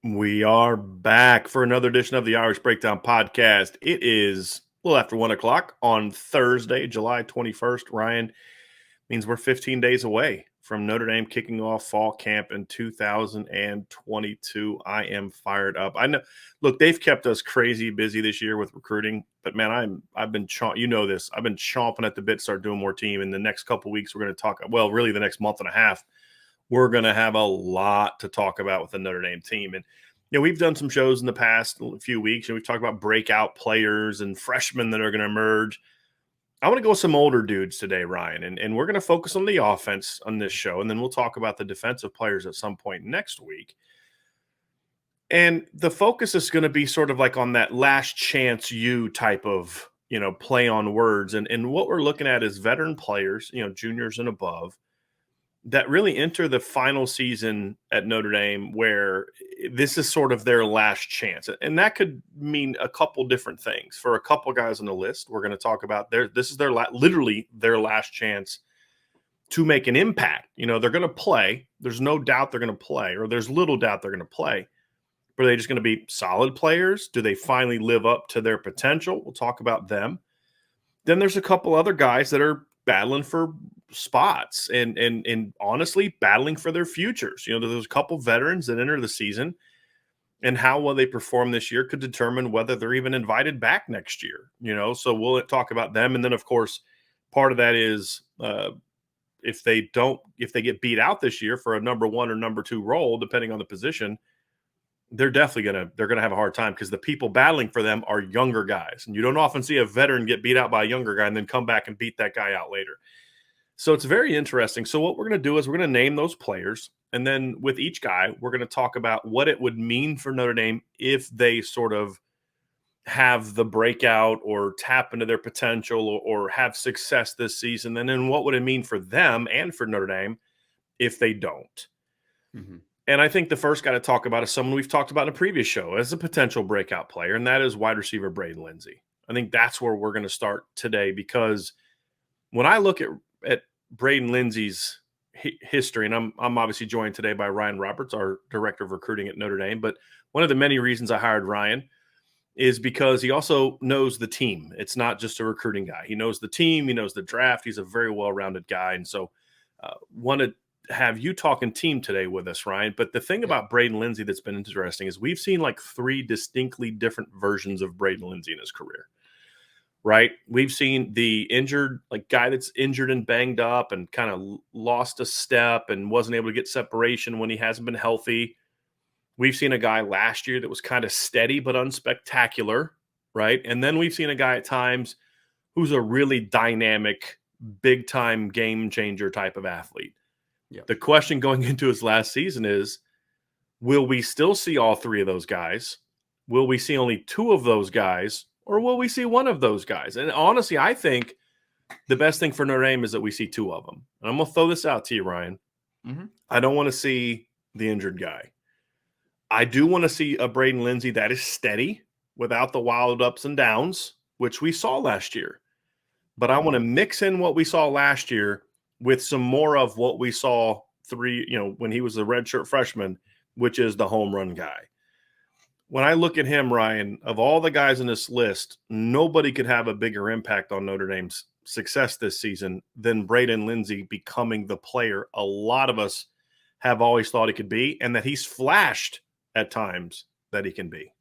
We are back for another edition of the Irish Breakdown Podcast. It is a little after 1 o'clock on Thursday, July 21st. Ryan, means we're 15 days away from Notre Dame kicking off fall camp in 2022. I am fired up. I know, look, they've kept us crazy busy this year with recruiting, but man, I've been you know this. I've been chomping at the bit to start doing more team. In the next couple of weeks, we're going to talk. Well, really, the next month and a half, we're going to have a lot to talk about with the Notre Dame team. And, we've done some shows in the past few weeks, and we've talked about breakout players and freshmen that are going to emerge. I want to go with some older dudes today, Ryan, and we're going to focus on the offense on this show, and then we'll talk about the defensive players at some point next week. And the focus is going to be sort of like on that last chance you type of, play on words. And what we're looking at is veteran players, juniors and above, that really enter the final season at Notre Dame where this is sort of their last chance. And that could mean a couple different things. For a couple guys on the list, we're going to talk about this is their literally their last chance to make an impact. They're going to play. There's no doubt they're going to play, or there's little doubt they're going to play. But are they just going to be solid players? Do they finally live up to their potential? We'll talk about them. Then there's a couple other guys that are battling for spots and honestly battling for their futures. There's a couple veterans that enter the season, and how well they perform this year could determine whether they're even invited back next year. So we'll talk about them. And then, of course, part of that is if they get beat out this year for a number one or number two role, depending on the position, they're definitely gonna have a hard time, because the people battling for them are younger guys, and you don't often see a veteran get beat out by a younger guy and then come back and beat that guy out later. So it's very interesting. So what we're going to do is we're going to name those players, and then with each guy, we're going to talk about what it would mean for Notre Dame if they sort of have the breakout or tap into their potential or have success this season, and then what would it mean for them and for Notre Dame if they don't. Mm-hmm. And I think the first guy to talk about is someone we've talked about in a previous show as a potential breakout player, and that is wide receiver Braden Lenzy. I think that's where we're going to start today, because when I look at Braden Lenzy's history, and I'm obviously joined today by Ryan Roberts, our director of recruiting at Notre Dame, but one of the many reasons I hired Ryan is because he also knows the team. It's not just a recruiting guy. He knows the team. He knows the draft. He's a very well-rounded guy, and so want to have you talking team today with us, Ryan. But the thing about Braden Lenzy that's been interesting is we've seen like three distinctly different versions of Braden Lenzy in his career, right? We've seen the injured, like guy that's injured and banged up and kind of lost a step and wasn't able to get separation when he hasn't been healthy. We've seen a guy last year that was kind of steady but unspectacular, right? And then we've seen a guy at times who's a really dynamic, big-time game changer type of athlete. Yep. The question going into his last season is, will we still see all three of those guys? Will we see only two of those guys? Or will we see one of those guys? And honestly, I think the best thing for Notre Dame is that we see two of them. And I'm going to throw this out to you, Ryan. Mm-hmm. I don't want to see the injured guy. I do want to see a Braden Lenzy that is steady without the wild ups and downs, which we saw last year. But I want to mix in what we saw last year with some more of what we saw when he was a redshirt freshman, which is the home run guy. When I look at him, Ryan, of all the guys in this list, nobody could have a bigger impact on Notre Dame's success this season than Braden Lenzy becoming the player a lot of us have always thought he could be, and that he's flashed at times that he can be.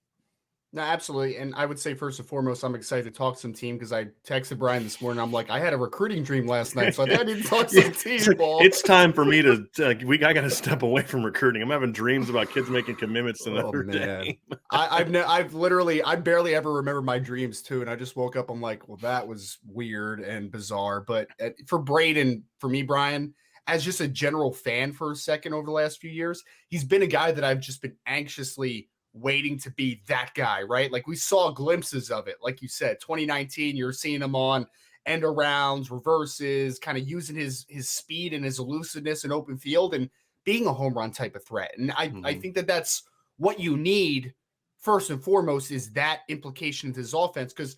No, absolutely. And I would say first and foremost, I'm excited to talk some team, because I texted Brian this morning. I'm like, I had a recruiting dream last night, so I thought I need to talk some team ball. It's time for me to I got to step away from recruiting. I'm having dreams about kids making commitments to Notre Dame. I barely ever remember my dreams too. And I just woke up. I'm like, well, that was weird and bizarre. But for Braden, for me, Brian, as just a general fan for a second over the last few years, he's been a guy that I've just been anxiously waiting to be that guy, right? Like we saw glimpses of it. Like you said, 2019, you're seeing him on end arounds, reverses, kind of using his speed and his elusiveness in open field and being a home run type of threat. And I think that that's what you need first and foremost, is that implication of his offense, because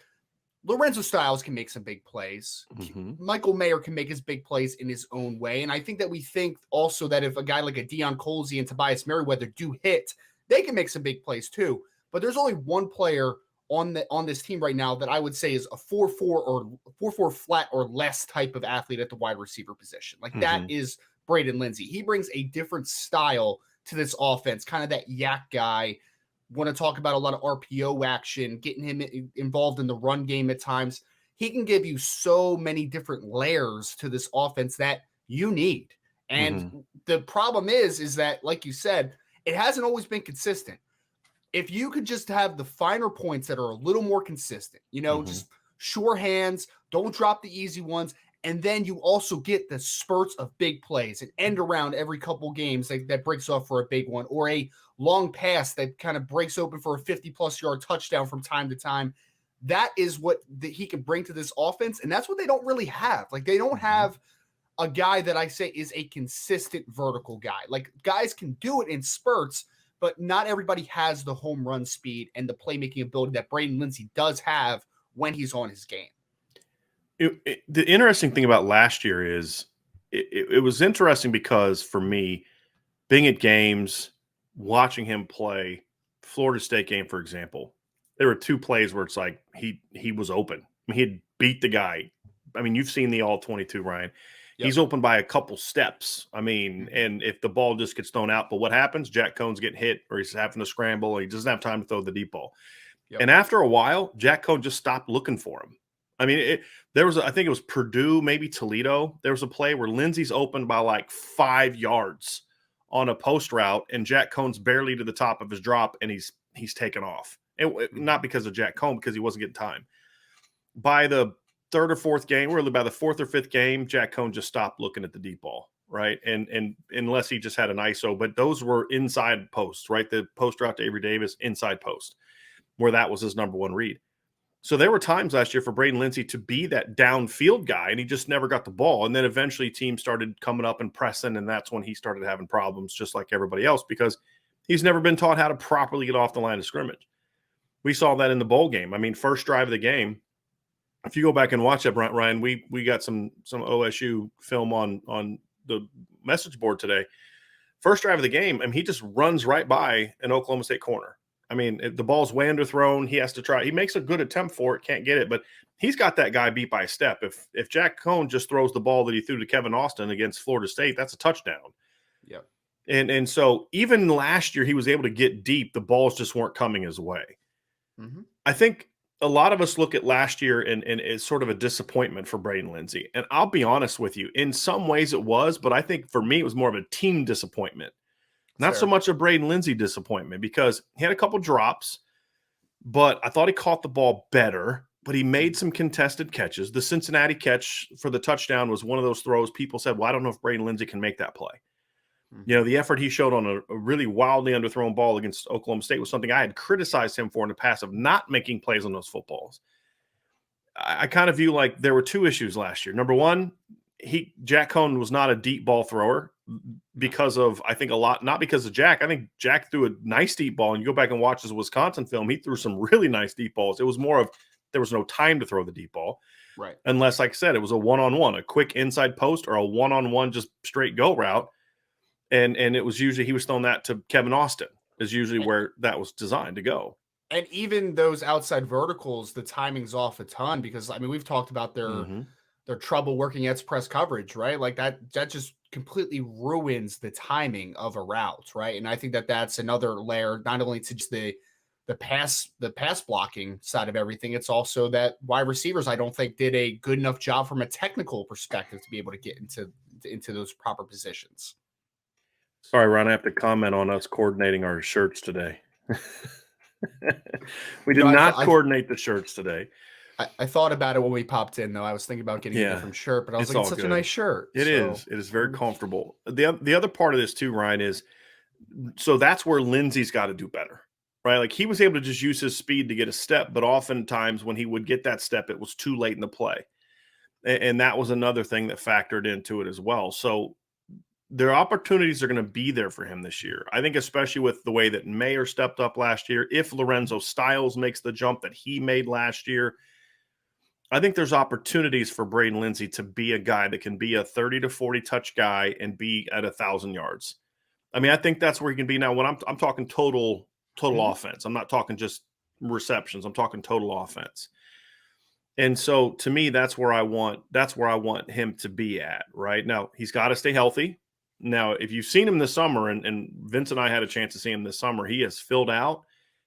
Lorenzo Styles can make some big plays. Mm-hmm. Michael Mayer can make his big plays in his own way. And I think that we think also that if a guy like a Deion Colzie and Tobias Merriweather do hit, they can make some big plays too. But there's only one player on this team right now that I would say is a 4-4 or 4-4 flat or less type of athlete at the wide receiver position. Like that is Braden Lenzy. He brings a different style to this offense, kind of that yak guy. Want to talk about a lot of RPO action, getting him involved in the run game at times. He can give you so many different layers to this offense that you need. And the problem is that, like you said, it hasn't always been consistent. If you could just have the finer points that are a little more consistent, just sure hands, don't drop the easy ones. And then you also get the spurts of big plays and end around every couple games that breaks off for a big one, or a long pass that kind of breaks open for a 50-plus yard touchdown from time to time. That is what he can bring to this offense. And that's what they don't really have. Like, they don't have a guy that I say is a consistent vertical guy. Like, guys can do it in spurts, but not everybody has the home run speed and the playmaking ability that Braden Lenzy does have when he's on his game. The interesting thing about last year is it was interesting because for me, being at games, watching him play, Florida State game, for example, there were 2 plays where it's like he was open. I mean, he had beat the guy. I mean, you've seen the all-22, Ryan. Yep. He's open by a couple steps. I mean, and if the ball just gets thrown out, but what happens? Jack Cohn's getting hit, or he's having to scramble, or he doesn't have time to throw the deep ball. Yep. And after a while, Jack Cohn just stopped looking for him. I mean, I think it was Purdue, maybe Toledo. There was a play where Lindsey's open by like 5 yards on a post route, and Jack Cohn's barely to the top of his drop, and he's taken off. Not because of Jack Cohn, because he wasn't getting time. By the 3rd or 4th game, really by the 4th or 5th game, Jack Cohn just stopped looking at the deep ball, right? And unless he just had an ISO, but those were inside posts, right? The post route to Avery Davis, inside post, where that was his number one read. So there were times last year for Braden Lenzy to be that downfield guy, and he just never got the ball. And then eventually teams started coming up and pressing, and that's when he started having problems just like everybody else, because he's never been taught how to properly get off the line of scrimmage. We saw that in the bowl game. I mean, first drive of the game, if you go back and watch that, Ryan, we got some OSU film on the message board today. First drive of the game, I mean, he just runs right by an Oklahoma State corner. I mean, if the ball's way underthrown, he has to try. He makes a good attempt for it, can't get it, but he's got that guy beat by a step. If Jack Cohn just throws the ball that he threw to Kevin Austin against Florida State, that's a touchdown. Yep. And so even last year he was able to get deep. The balls just weren't coming his way. I think a lot of us look at last year and it's sort of a disappointment for Braden Lenzy. And I'll be honest with you, in some ways it was, but I think for me it was more of a team disappointment. Not so much a Braden Lenzy disappointment, because he had a couple drops, but I thought he caught the ball better, but he made some contested catches. The Cincinnati catch for the touchdown was one of those throws people said, well, I don't know if Braden Lenzy can make that play. The effort he showed on a really wildly underthrown ball against Oklahoma State was something I had criticized him for in the past, of not making plays on those footballs. I kind of view like there were 2 issues last year. Number one, Jack Cohn was not a deep ball thrower because of, I think, not because of Jack. I think Jack threw a nice deep ball, and you go back and watch his Wisconsin film, he threw some really nice deep balls. It was more of there was no time to throw the deep ball. Right. Unless, like I said, it was a one-on-one, a quick inside post, or a one-on-one just straight go route. And it was usually he was throwing that to Kevin Austin is usually where that was designed to go. And even those outside verticals, the timing's off a ton, because, I mean, we've talked about their trouble working against press coverage, right? Like that just completely ruins the timing of a route, right? And I think that's another layer, not only to just the pass blocking side of everything, it's also that wide receivers, I don't think, did a good enough job from a technical perspective to be able to get into those proper positions. Sorry, Ron, I have to comment on us coordinating our shirts today. We did not coordinate the shirts today. I thought about it when we popped in, though. I was thinking about getting a different shirt, but I was like, it's such a nice shirt. It is. It is very comfortable. The other part of this too, Ryan, is so that's where Lindsey's got to do better, right? Like he was able to just use his speed to get a step, but oftentimes when he would get that step, it was too late in the play. And that was another thing that factored into it as well. So their opportunities are going to be there for him this year. I think especially with the way that Mayer stepped up last year, if Lorenzo Styles makes the jump that he made last year, I think there's opportunities for Braden Lenzy to be a guy that can be a 30 to 40 touch guy and be at 1,000 yards. I mean, I think that's where he can be now. When I'm talking total offense, I'm not talking just receptions. I'm talking total offense. And so to me, that's where I want him to be at right now. He's got to stay healthy. Now, if you've seen him this summer, and Vince and I had a chance to see him this summer, he has filled out.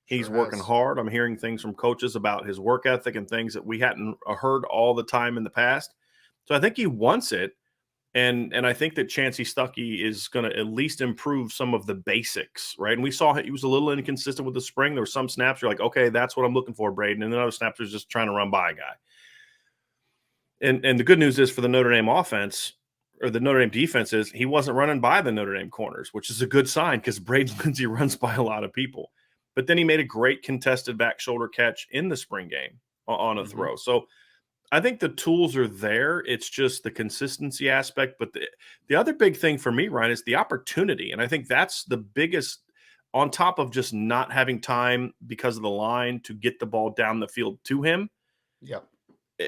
He's working hard. I'm hearing things from coaches about his work ethic and things that we hadn't heard all the time in the past. So I think he wants it. And I think that Chancey Stuckey is going to at least improve some of the basics, right? And we saw he was a little inconsistent with the spring. There were some snaps you're like, okay, that's what I'm looking for, Braden. And then other snaps was just trying to run by a guy. And the good news is for the Notre Dame offense, or the Notre Dame defense, is he wasn't running by the Notre Dame corners, which is a good sign because Braden Lenzy runs by a lot of people. But then he made a great contested back shoulder catch in the spring game on a throw. So I think the tools are there. It's just the consistency aspect. But the other big thing for me, Ryan, is the opportunity. And I think that's the biggest, on top of just not having time because of the line to get the ball down the field to him. Yep.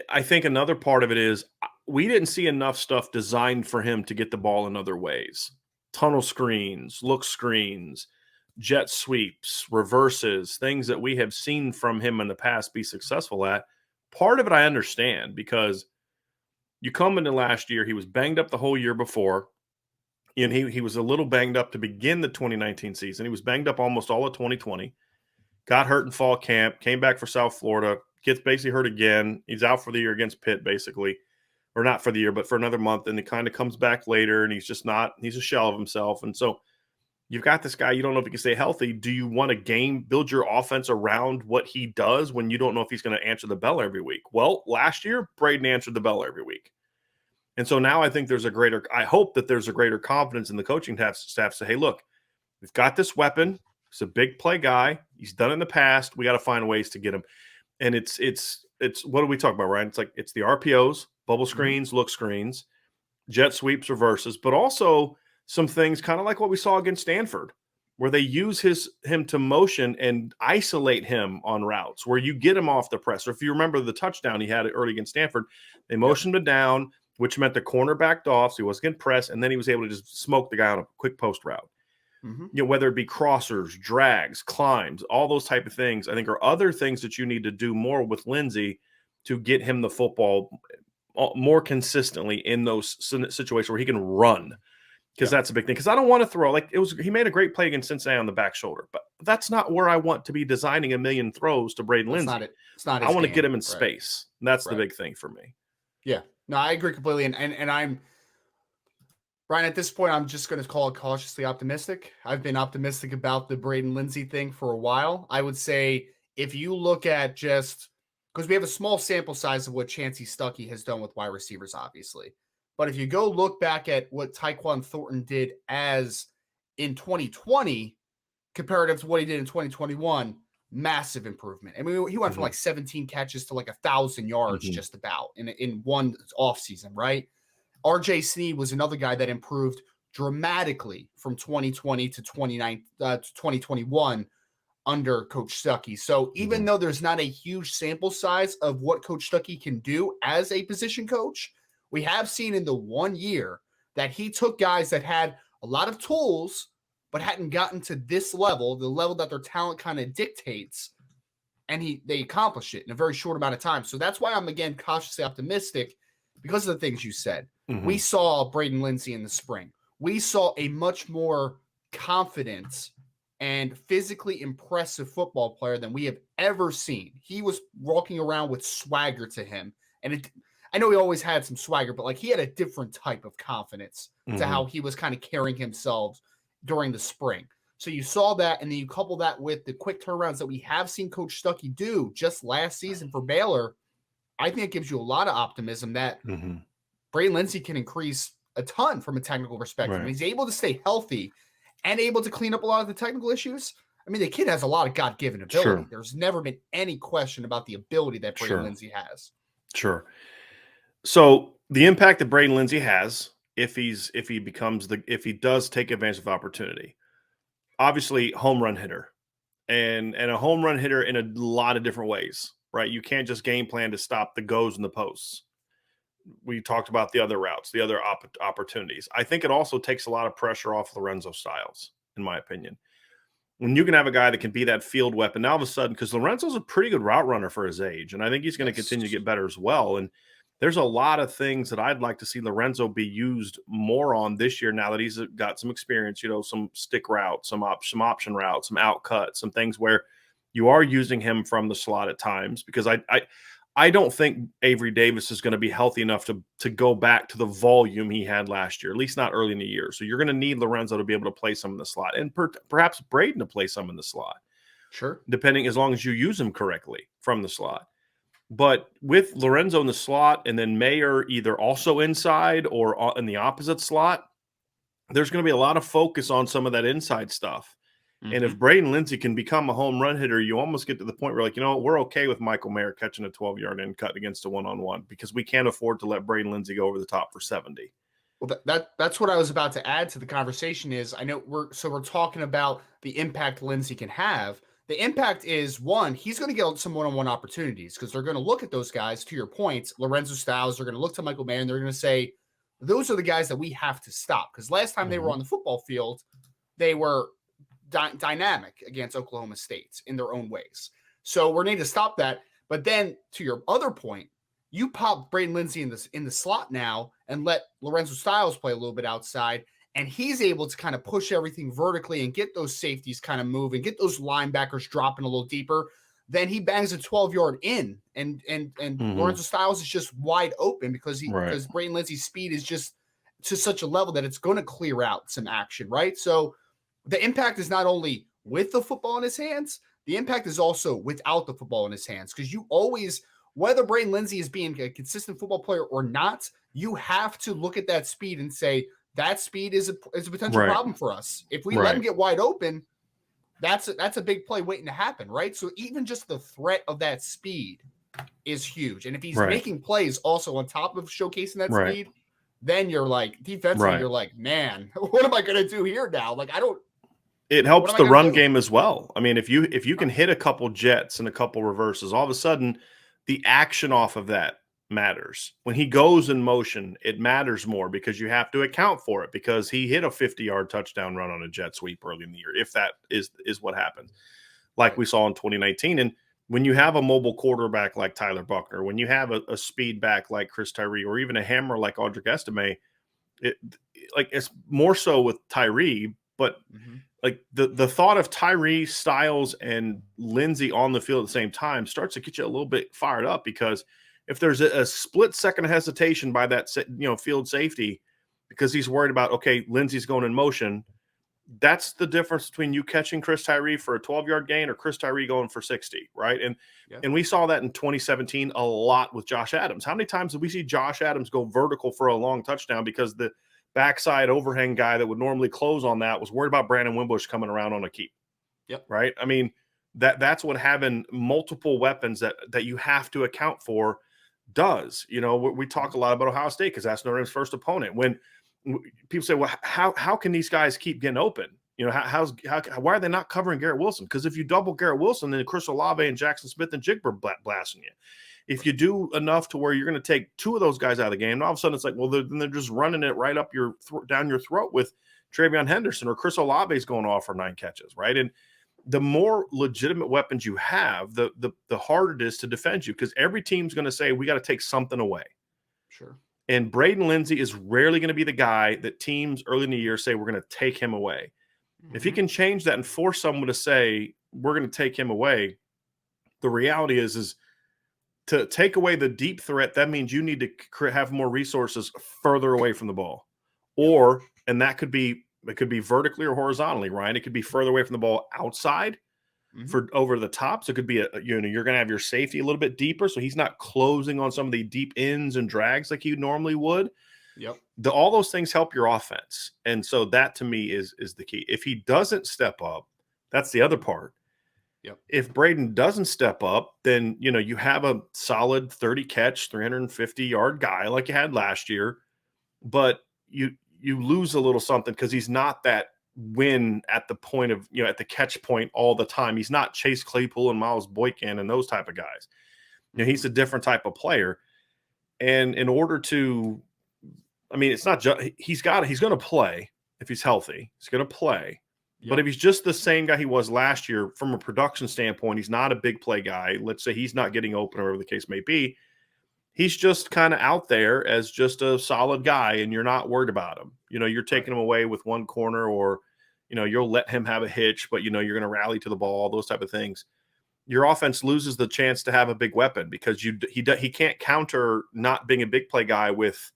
I think another part of it is we didn't see enough stuff designed for him to get the ball in other ways. Tunnel screens, look screens, jet sweeps, reverses, things that we have seen from him in the past be successful at. Part of it I understand because you come into last year, he was banged up the whole year before, and he was a little banged up to begin the 2019 season. He was banged up almost all of 2020, got hurt in fall camp, came back for South Florida, gets basically hurt again. He's out for the year against Pitt, basically, or not for the year, but for another month, and he kind of comes back later, and he's a shell of himself. And so you've got this guy, you don't know if he can stay healthy. Do you want to build your offense around what he does when you don't know if he's going to answer the bell every week? Well, last year, Braden answered the bell every week. And so now I think I hope that there's a greater confidence in the coaching staff to say, hey, look, we've got this weapon. He's a big play guy. He's done it in the past. We got to find ways to get him. And it's what do we talk about, Ryan? It's the RPOs, bubble screens, look screens, jet sweeps, reverses, but also some things kind of like what we saw against Stanford, where they use him to motion and isolate him on routes, where you get him off the press. Or if you remember the touchdown he had early against Stanford, they motioned him down, which meant the corner backed off, so he wasn't getting pressed, and then he was able to just smoke the guy on a quick post route. Whether it be crossers, drags, climbs, all those type of things, I think are other things that you need to do more with Lenzy to get him the football more consistently in those situations where he can run. Because that's a big thing. Because I don't want to throw he made a great play against Cincinnati on the back shoulder, but that's not where I want to be designing a million throws to Braden Lenzy. It's not. I want to get him in space. And that's the big thing for me. Yeah, no, I agree completely. And I'm Brian. At this point, I'm just going to call it cautiously optimistic. I've been optimistic about the Braden Lenzy thing for a while. I would say if you look at just because we have a small sample size of what Chancey Stuckey has done with wide receivers, obviously. But if you go look back at what Tyquan Thornton did as in 2020, comparative to what he did in 2021, massive improvement. I mean, he went from like 17 catches to like 1,000 yards just about in one offseason, right? RJ Sneed was another guy that improved dramatically from 2020 to 2021 under Coach Stuckey. So even though there's not a huge sample size of what Coach Stuckey can do as a position coach, we have seen in the 1 year that he took guys that had a lot of tools, but hadn't gotten to this level, the level that their talent kind of dictates, and they accomplished it in a very short amount of time. So that's why I'm, again, cautiously optimistic because of the things you said. We saw Braden Lenzy in the spring. We saw a much more confident and physically impressive football player than we have ever seen. He was walking around with swagger to him, and I know he always had some swagger, but he had a different type of confidence to how he was kind of carrying himself during the spring. So you saw that, and then you couple that with the quick turnarounds that we have seen Coach Stuckey do just last season for Baylor. I think it gives you a lot of optimism that Braden Lenzy can increase a ton from a technical perspective. And he's able to stay healthy and able to clean up a lot of the technical issues. I mean, the kid has a lot of God-given ability. Sure. There's never been any question about the ability that Braden Lenzy has. Sure. So the impact that Braden Lenzy has, if he does take advantage of opportunity, obviously home run hitter, and a home run hitter in a lot of different ways, right? You can't just game plan to stop the goes and the posts. we talked about the other routes, the other opportunities. I think it also takes a lot of pressure off Lorenzo Styles, in my opinion. When you can have a guy that can be that field weapon, now all of a sudden, because Lorenzo's a pretty good route runner for his age, and I think he's going to continue to get better as well. And there's a lot of things that I'd like to see Lorenzo be used more on this year now that he's got some experience, some stick routes, some option routes, some out cuts, some things where you are using him from the slot at times, because I don't think Avery Davis is going to be healthy enough to go back to the volume he had last year, at least not early in the year. So you're going to need Lorenzo to be able to play some in the slot, and perhaps Braden to play some in the slot. Sure. Depending, as long as you use him correctly from the slot. But with Lorenzo in the slot and then Mayer either also inside or in the opposite slot, there's going to be a lot of focus on some of that inside stuff. And if Braden Lenzy can become a home run hitter, you almost get to the point where, we're okay with Michael Mayer catching a 12-yard end cut against a one-on-one, because we can't afford to let Braden Lenzy go over the top for 70. Well, that's what I was about to add to the conversation is, I know we're talking about the impact Lenzy can have. The impact is, one, he's going to get some one-on-one opportunities because they're going to look at those guys, to your point, Lorenzo Styles, they're going to look to Michael Mayer, and they're going to say, those are the guys that we have to stop. Because last time they were on the football field, they were dynamic against Oklahoma State in their own ways. So we're needing to stop that. But then to your other point, you pop Braden Lenzy in the slot now and let Lorenzo Styles play a little bit outside, and he's able to kind of push everything vertically and get those safeties kind of moving, get those linebackers dropping a little deeper. Then he bangs a 12-yard in, and Lorenzo Styles is just wide open because Braden Lenzy's speed is just to such a level that it's going to clear out some action, right? So the impact is not only with the football in his hands, the impact is also without the football in his hands. Because you always, whether Braden Lenzy is being a consistent football player or not, you have to look at that speed and say, that speed is a potential problem for us. If we let him get wide open, that's a big play waiting to happen, right? So even just the threat of that speed is huge. And if he's making plays also on top of showcasing that speed, then you're like, defensively, you're like, man, what am I going to do here now? Like, it helps the run game as well. I mean, if you can hit a couple jets and a couple reverses, all of a sudden the action off of that matters. When he goes in motion, it matters more because you have to account for it, because he hit a 50-yard touchdown run on a jet sweep early in the year, if that is what happened, like we saw in 2019. And when you have a mobile quarterback like Tyler Buckner, when you have a speed back like Chris Tyree, or even a hammer like Audric Estime, it's more so with Tyree, but like the thought of Tyree, Styles, and Lenzy on the field at the same time starts to get you a little bit fired up, because if there's a split second hesitation by that field safety because he's worried about, okay, Lindsey's going in motion, that's the difference between you catching Chris Tyree for a 12-yard gain or Chris Tyree going for 60, right? And we saw that in 2017 a lot with Josh Adams. How many times did we see Josh Adams go vertical for a long touchdown because the backside overhang guy that would normally close on that was worried about Brandon Wimbush coming around on a keep? Right? I mean, that's what having multiple weapons that you have to account for does. We talk a lot about Ohio State because that's Notre Dame's first opponent. When people say, well, how can these guys keep getting open? Why are they not covering Garrett Wilson? Because if you double Garrett Wilson, then Chris Olave and Jackson Smith and Jigba blasting you. If you do enough to where you're going to take two of those guys out of the game, and all of a sudden it's like, well, they're just running it right up down your throat with Travion Henderson, or Chris Olave is going off for 9 catches, right? And the more legitimate weapons you have, the harder it is to defend you, because every team's going to say, we got to take something away. Sure. And Braden Lenzy is rarely going to be the guy that teams early in the year say, we're going to take him away. If he can change that and force someone to say, we're going to take him away, the reality is to take away the deep threat, that means you need to have more resources further away from the ball. And that could be, it could be vertically or horizontally, Ryan. It could be further away from the ball outside for over the top. So it could be you're going to have your safety a little bit deeper, so he's not closing on some of the deep ins and drags like he normally would. All those things help your offense, and so that to me is the key. If he doesn't step up, that's the other part. If Braden doesn't step up, then you have a solid 30 catch, 350-yard guy like you had last year, but you lose a little something because he's not that win at the point of, at the catch point all the time. He's not Chase Claypool and Miles Boykin and those type of guys. He's a different type of player. And in order to, I mean, it's not just he's going to play if he's healthy. He's going to play. Yep. But if he's just the same guy he was last year, from a production standpoint, he's not a big play guy. Let's say he's not getting open, or whatever the case may be. He's just kind of out there as just a solid guy, and you're not worried about him. You're taking him away with one corner, or, you'll let him have a hitch, but, you're going to rally to the ball, those type of things. Your offense loses the chance to have a big weapon because he can't counter not being a big play guy with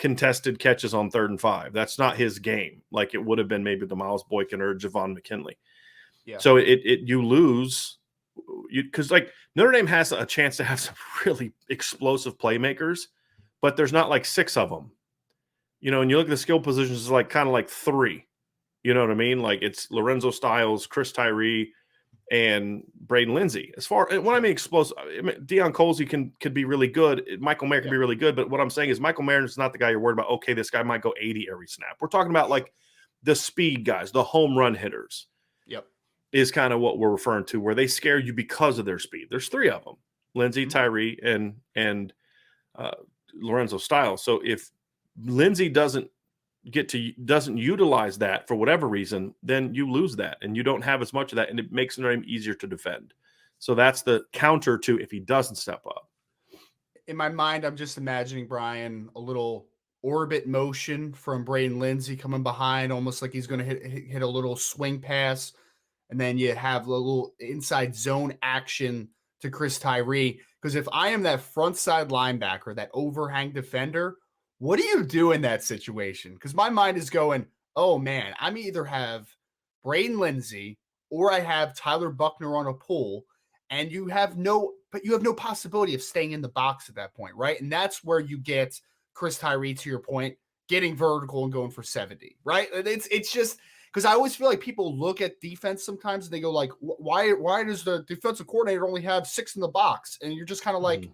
contested catches on 3rd and 5. That's not his game, like it would have been maybe the Miles Boykin or Javon McKinley. Yeah. So you lose because like Notre Dame has a chance to have some really explosive playmakers, but there's not like 6 of them. And you look at the skill positions, it's like kind of like 3. You know what I mean? Like it's Lorenzo Styles, Chris Tyree, and Braden Lenzy. As far when I mean explosive, Deion Colsey could be really good. Michael Mayer can be really good, but what I'm saying is Michael Mayer is not the guy you're worried about. Okay, this guy might go 80 every snap. We're talking about like the speed guys, the home run hitters. Yep, is kind of what we're referring to, where they scare you because of their speed. There's 3 of them: Lenzy, Tyree, and Lorenzo Styles. So if Lenzy doesn't utilize that for whatever reason, then you lose that and you don't have as much of that, and it makes Notre Dame easier to defend. So that's the counter to if he doesn't step up. In my mind, I'm just imagining, Brian, a little orbit motion from Braden Lenzy coming behind, almost like he's going to hit a little swing pass, and then you have a little inside zone action to Chris Tyree. Because if I am that front side linebacker, that overhang defender, what do you do in that situation? Because my mind is going, oh man, I'm either have Braden Lenzy or I have Tyler Buckner on a pull, and you have no possibility of staying in the box at that point, right? And that's where you get Chris Tyree, to your point, getting vertical and going for 70, right? It's just because I always feel like people look at defense sometimes and they go like, why does the defensive coordinator only have 6 in the box? And you're just kind of like,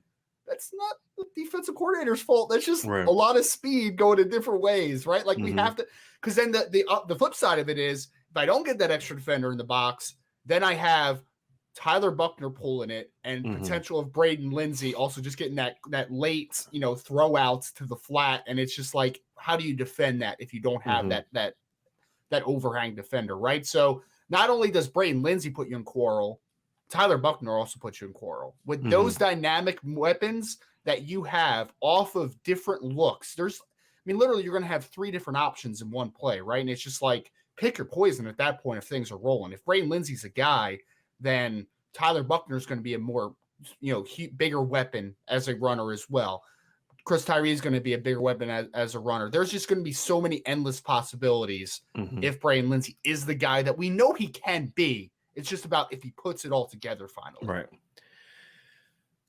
that's not the defensive coordinator's fault. That's just a lot of speed going in different ways, right? Like we have to, because then the flip side of it is, if I don't get that extra defender in the box, then I have Tyler Buckner pulling it and potential of Braden Lenzy also just getting that late, throw outs to the flat. And it's just like, how do you defend that if you don't have that overhang defender, right? So not only does Braden Lenzy put you in quarrel, Tyler Buckner also puts you in quarrel. With those dynamic weapons that you have off of different looks, literally you're going to have 3 different options in one play, right? And it's just like, pick your poison at that point if things are rolling. If Braden Lenzy's a guy, then Tyler Buckner is going to be a more, bigger weapon as a runner as well. Chris Tyree is going to be a bigger weapon as a runner. There's just going to be so many endless possibilities if Braden Lenzy is the guy that we know he can be. It's just about if he puts it all together finally. Right.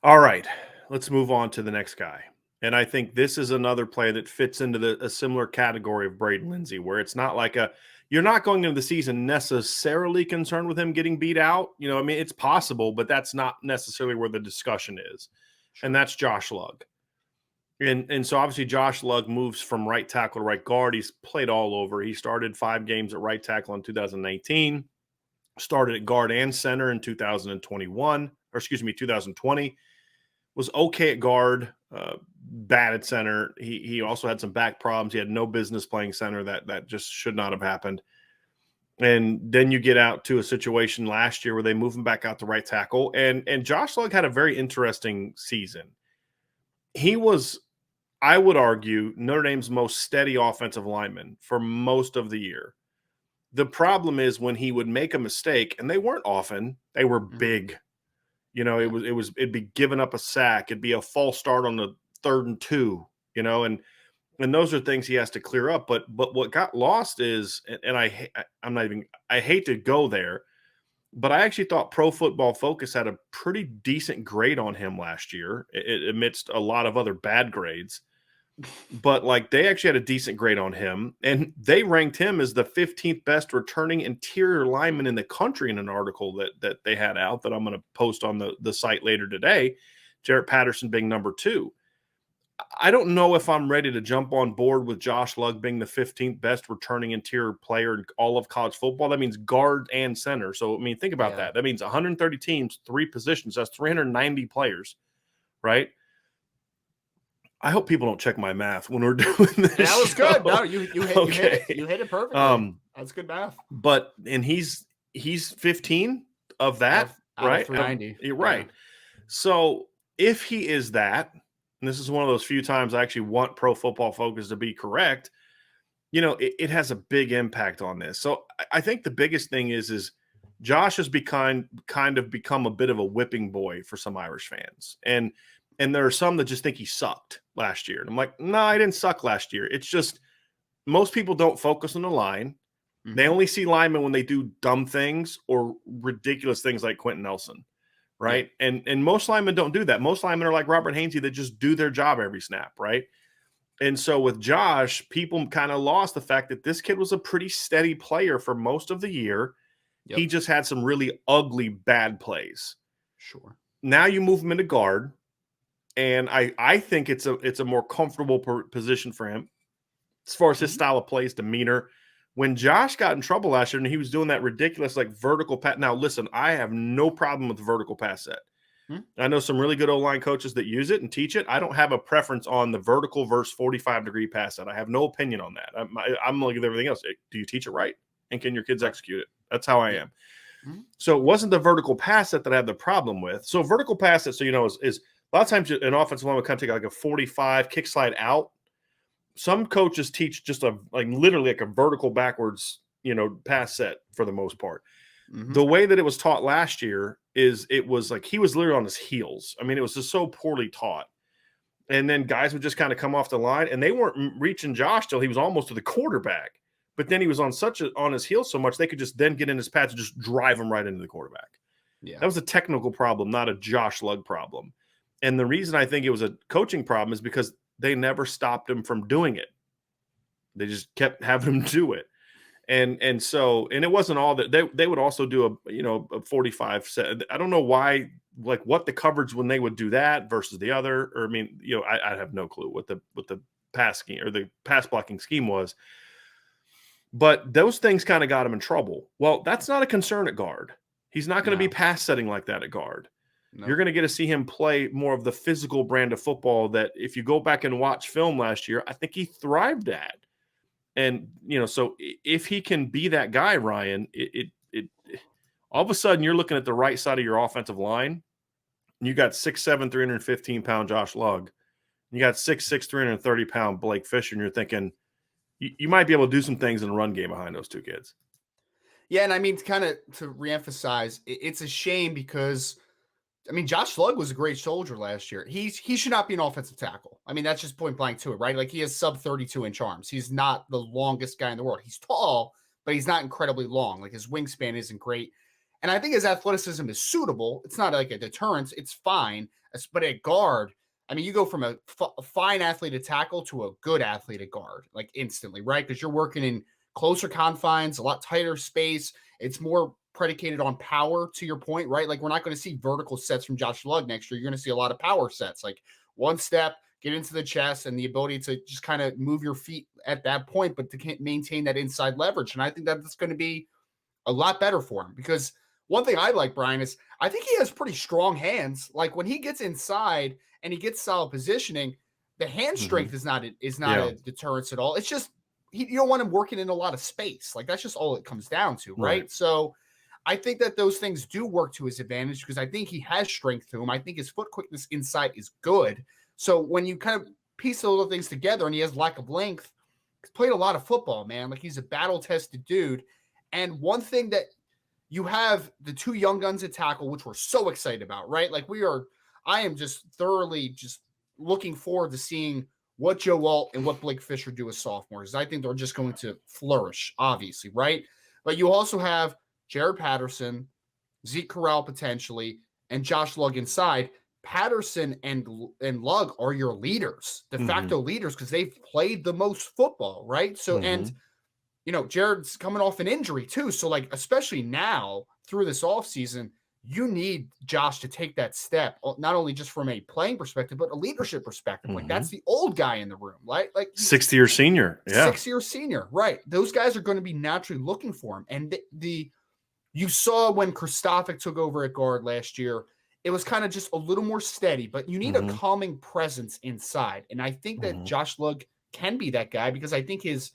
All right. Let's move on to the next guy. And I think this is another play that fits into a similar category of Braden Lenzy, where it's not like you're not going into the season necessarily concerned with him getting beat out. It's possible, but that's not necessarily where the discussion is. Sure. And that's Josh Lugg. And so obviously Josh Lugg moves from right tackle to right guard. He's played all over. He started 5 games at right tackle in 2019, started at guard and center in 2020, was okay at guard, bad at center. He also had some back problems. He had no business playing center. That just should not have happened. And then you get out to a situation last year where they move him back out to right tackle. And Josh Lugg had a very interesting season. He was, I would argue, Notre Dame's most steady offensive lineman for most of the year. The problem is when he would make a mistake, and they weren't often, they were big. It'd be giving up a sack. It'd be a false start on the 3rd and 2, and those are things he has to clear up. But what got lost is, and I hate to go there, but I actually thought Pro Football Focus had a pretty decent grade on him last year, amidst a lot of other bad grades. But they actually had a decent grade on him, and they ranked him as the 15th best returning interior lineman in the country in an article that they had out that I'm going to post on the site later today. Jarrett Patterson being number 2. I don't know if I'm ready to jump on board with Josh Lugg being the 15th best returning interior player in all of college football. That means guard and center. So, think about that. That means 130 teams, 3 positions. That's 390 players, right? I hope people don't check my math when we're doing this. That was show. good. No, you hit it. You hit it perfectly. That's good math. But he's 15 of that, out right? of 390. You're right. Yeah. So if he is that, and this is one of those few times I actually want Pro Football Focus to be correct, it has a big impact on this. So I think the biggest thing is Josh has kind of become a bit of a whipping boy for some Irish fans. And there are some that just think he sucked last year. And I'm like, no, I didn't suck last year. It's just most people don't focus on the line. Mm-hmm. They only see linemen when they do dumb things or ridiculous things like Quentin Nelson, right? Yeah. And most linemen don't do that. Most linemen are like Robert Hainsey that just do their job every snap, right? And so with Josh, people kind of lost the fact that this kid was a pretty steady player for most of the year. Yep. He just had some really ugly, bad plays. Sure. Now you move him into guard, and I think it's a more comfortable position for him as far as his style of plays, demeanor. When Josh got in trouble last year and he was doing that ridiculous like vertical pass. Now, listen, I have no problem with the vertical pass set. I know some really good O-line coaches that use it and teach it. I don't have a preference on the vertical versus 45-degree pass set. I have no opinion on that. I'm like everything else. Do you teach it right? And can your kids execute it? That's how I am. Mm-hmm. So it wasn't the vertical pass set that I had the problem with. So vertical pass set, so is a lot of times an offensive line will kind of take like a 45 kick slide out. Some coaches teach just literally like a vertical backwards, pass set for the most part. Mm-hmm. The way that it was taught last year is it was like he was literally on his heels. I mean, it was just so poorly taught. And then guys would just kind of come off the line, and they weren't reaching Josh till he was almost to the quarterback. But then he was on his heels so much they could just then get in his pads and just drive him right into the quarterback. Yeah, that was a technical problem, not a Josh Lugg problem. And the reason I think it was a coaching problem is because they never stopped him from doing it. They just kept having him do it. And so it wasn't all that they would also do a 45 set. I don't know why, like what the coverage when they would do that versus the other, or I mean, I have no clue what the pass scheme or the pass blocking scheme was, but those things kind of got him in trouble. Well, that's not a concern at guard. He's not going to be pass setting like that at guard. No. You're going to get to see him play more of the physical brand of football that if you go back and watch film last year, I think he thrived at. And, so if he can be that guy, Ryan, it all of a sudden you're looking at the right side of your offensive line. And you got 6'7", 315-pound Josh Lugg. You got 6'6", 330-pound Blake Fisher, and you're thinking you might be able to do some things in the run game behind those two kids. Yeah, and I mean, kind of to reemphasize, it's a shame because – I mean, Josh Lugg was a great soldier last year. He should not be an offensive tackle. I mean, that's just point blank to it, right? Like he has sub 32-inch arms. He's not the longest guy in the world. He's tall, but he's not incredibly long. Like his wingspan isn't great. And I think his athleticism is suitable. It's not like a deterrence. It's fine. But at guard, I mean, you go from a fine athlete at tackle to a good athlete at guard, like instantly, right? Because you're working in closer confines, a lot tighter space. It's more predicated on power, to your point, right? Like we're not going to see vertical sets from Josh Lugg next year. You're going to see a lot of power sets, like one step, get into the chest, and the ability to just kind of move your feet at that point, but to maintain that inside leverage. And I think that's going to be a lot better for him because one thing I like, Brian, is I think he has pretty strong hands. Like when he gets inside and he gets solid positioning, the hand strength is not a deterrence at all. It's just you don't want him working in a lot of space. Like that's just all it comes down to, right? So I think that those things do work to his advantage because I think he has strength to him. I think his foot quickness inside is good. So when you kind of piece those little things together and he has lack of length, he's played a lot of football, man. Like he's a battle-tested dude. And one thing that you have the two young guns at tackle, which we're so excited about, right? Like I am just thoroughly just looking forward to seeing what Joe Alt and what Blake Fisher do as sophomores. I think they're just going to flourish, obviously, right? But you also have Jared Patterson, Zeke Corral potentially, and Josh Lugg inside. Patterson and Lugg are your leaders, de facto leaders, because they've played the most football, right? So, and, Jared's coming off an injury too. So, like, especially now through this offseason, you need Josh to take that step, not only just from a playing perspective, but a leadership perspective. Like, that's the old guy in the room, right? Like, 6th-year senior. Yeah. 6-year senior, right. Those guys are going to be naturally looking for him. And you saw when Kristofic took over at guard last year, it was kind of just a little more steady, but you need a Mhm. calming presence inside. And I think that Mhm. Josh Lugg can be that guy because I think his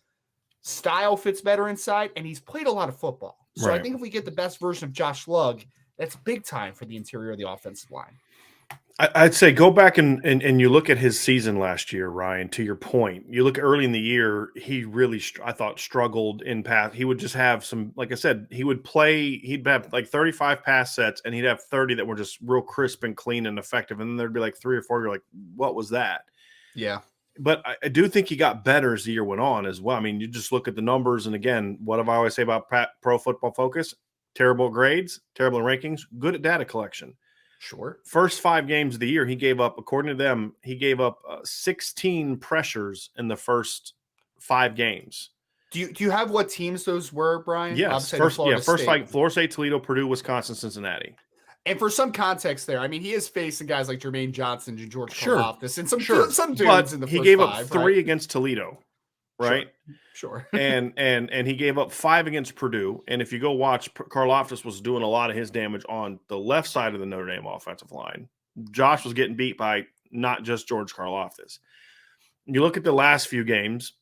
style fits better inside and he's played a lot of football. So I Right. think if we get the best version of Josh Lugg, that's big time for the interior of the offensive line. I'd say go back and you look at his season last year, Ryan. To your point, you look early in the year, he really I thought struggled in pass. He would just have some, like I said, he would play. He'd have like 35 pass sets, and he'd have 30 that were just real crisp and clean and effective, and then there'd be like 3 or 4. You're like, what was that? Yeah. But I do think he got better as the year went on as well. I mean, you just look at the numbers, and again, what do I always say about Pro Football Focus? Terrible grades, terrible in rankings, good at data collection. Sure. First 5 games of the year, he gave up, according to them, he gave up 16 pressures in the first 5 games. Do you have what teams those were, Brian? Yes, Obviously, I know Florida first State. fight: Florida State, Toledo, Purdue, Wisconsin, Cincinnati. And for some context there, I mean, he is facing guys like Jermaine Johnson and George Sure, Karlaftis and some dudes but in the he first gave up 5, 3 right? against Toledo, right? Sure. and he gave up 5 against Purdue. And if you go watch, Karlaftis was doing a lot of his damage on the left side of the Notre Dame offensive line. Josh was getting beat by not just George Karlaftis. You look at the last few games,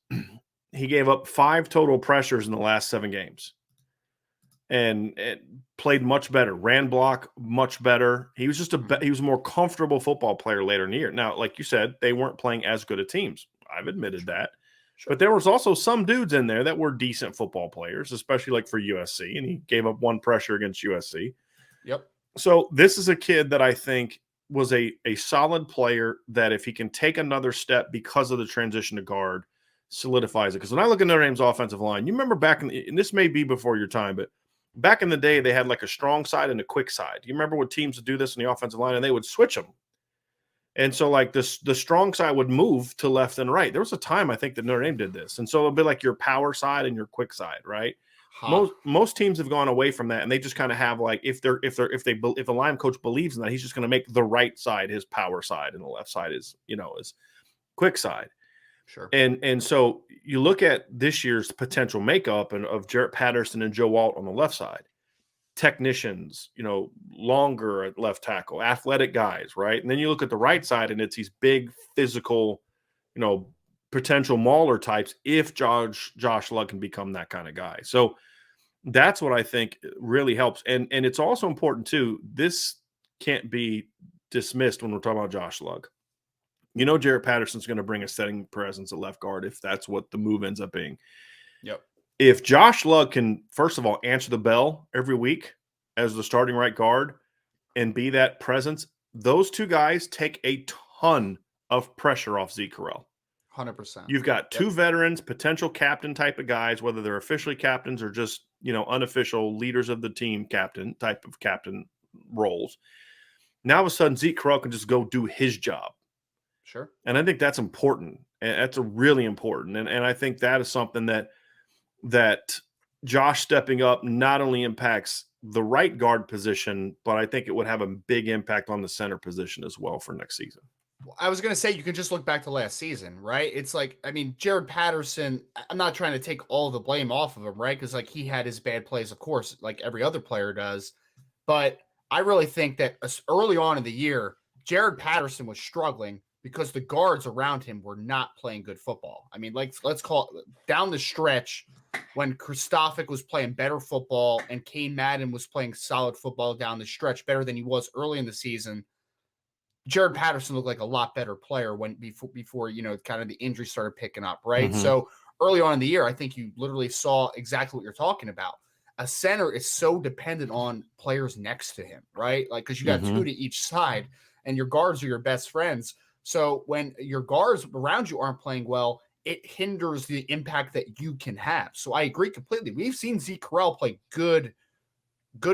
he gave up 5 total pressures in the last 7 games. And played much better, ran block much better. He was just he was a more comfortable football player later in the year. Now, like you said, they weren't playing as good of teams. I've admitted that. Sure. But there was also some dudes in there that were decent football players, especially like for USC, and he gave up 1 pressure against USC. Yep. So this is a kid that I think was a solid player that if he can take another step because of the transition to guard, solidifies it. Because when I look at Notre Dame's offensive line, you remember back in and this may be before your time, but back in the day, they had like a strong side and a quick side. You remember what teams would do this in the offensive line, and they would switch them. And so, like the strong side would move to left and right. There was a time I think that Notre Dame did this, and so it'll be like your power side and your quick side, right? Most teams have gone away from that, and they just kind of have like if the line coach believes in that, he's just going to make the right side his power side, and the left side is his quick side. Sure. And so you look at this year's potential makeup of Jarrett Patterson and Joe Alt on the left side. Technicians, longer at left tackle, athletic guys, right? And then you look at the right side, and it's these big physical, potential mauler types if Josh Lugg can become that kind of guy. So that's what I think really helps. And it's also important too, this can't be dismissed when we're talking about Josh Lugg. Jarrett Patterson's going to bring a setting presence at left guard if that's what the move ends up being. Yep. If Josh Lugg can, first of all, answer the bell every week as the starting right guard and be that presence, those 2 guys take a ton of pressure off Zeke Correll. 100%. You've got 2 veterans, potential captain type of guys, whether they're officially captains or just, unofficial leaders of the team captain type of captain roles. Now, all of a sudden, Zeke Correll can just go do his job. Sure. And I think that's important. And that's a really important. And I think that is something that Josh stepping up not only impacts the right guard position, but I think it would have a big impact on the center position as well for next season. I was going to say, you can just look back to last season, right? It's like, I mean, Jared Patterson, I'm not trying to take all the blame off of him, right? Because like he had his bad plays, of course, like every other player does. But I really think that early on in the year, Jared Patterson was struggling because the guards around him were not playing good football. I mean, like let's call it down the stretch when Kristofic was playing better football and Kane Madden was playing solid football down the stretch, better than he was early in the season. Jared Patterson looked like a lot better player before kind of the injury started picking up, right? Mm-hmm. So early on in the year, I think you literally saw exactly what you're talking about. A center is so dependent on players next to him, right? Like, because you got 2 to each side, and your guards are your best friends. So when your guards around you aren't playing well, it hinders the impact that you can have. So I agree completely. We've seen Zeke Correll play good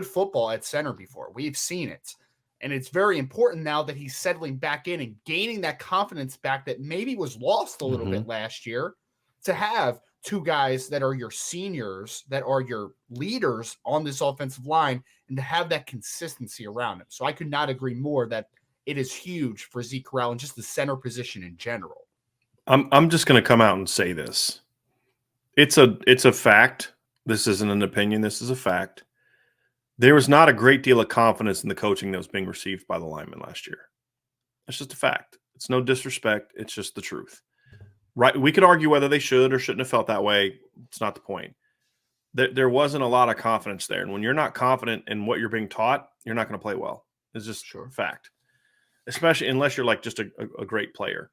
football at center before. We've seen it. And it's very important now that he's settling back in and gaining that confidence back that maybe was lost a little bit last year, to have 2 guys that are your seniors, that are your leaders on this offensive line, and to have that consistency around him. So I could not agree more that it is huge for Zeke Correll and just the center position in general. I'm just going to come out and say this. It's a fact. This isn't an opinion. This is a fact. There was not a great deal of confidence in the coaching that was being received by the linemen last year. That's just a fact. It's no disrespect. It's just the truth. Right? We could argue whether they should or shouldn't have felt that way. It's not the point. There wasn't a lot of confidence there. And when you're not confident in what you're being taught, you're not going to play well. It's just fact. Especially unless you're like just a great player.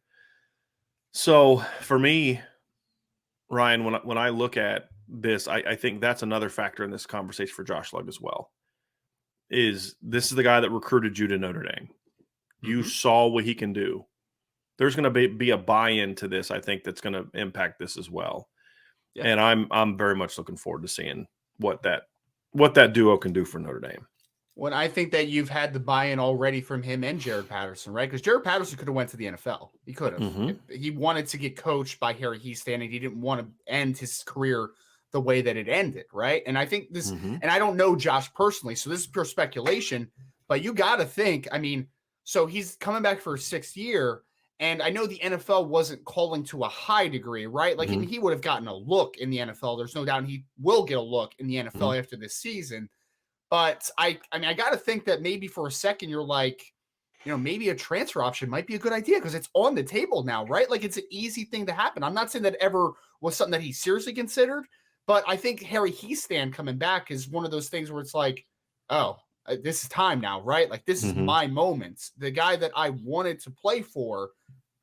So for me, Ryan, when I look at this, I think that's another factor in this conversation for Josh Lugg as well. This is the guy that recruited you to Notre Dame. You saw what he can do. There's going to be a buy-in to this, I think, that's going to impact this as well. Yeah. And I'm very much looking forward to seeing what that duo can do for Notre Dame. When I think that you've had the buy-in already from him and Jared Patterson, right? Because Jared Patterson could have went to the NFL. He could have. He wanted to get coached by Harry Hiestand, and he didn't want to end his career the way that it ended, right? And I think this, and I don't know Josh personally, so this is pure speculation, but you got to think, I mean, so he's coming back for his 6th year, and I know the NFL wasn't calling to a high degree, right? Like he would have gotten a look in the NFL. There's no doubt he will get a look in the NFL after this season. But I mean, I got to think that maybe for a second you're like, maybe a transfer option might be a good idea because it's on the table now, right? Like it's an easy thing to happen. I'm not saying that ever was something that he seriously considered, but I think Harry Hiestand coming back is one of those things where it's like, oh, this is time now, right? Like this is my moment. The guy that I wanted to play for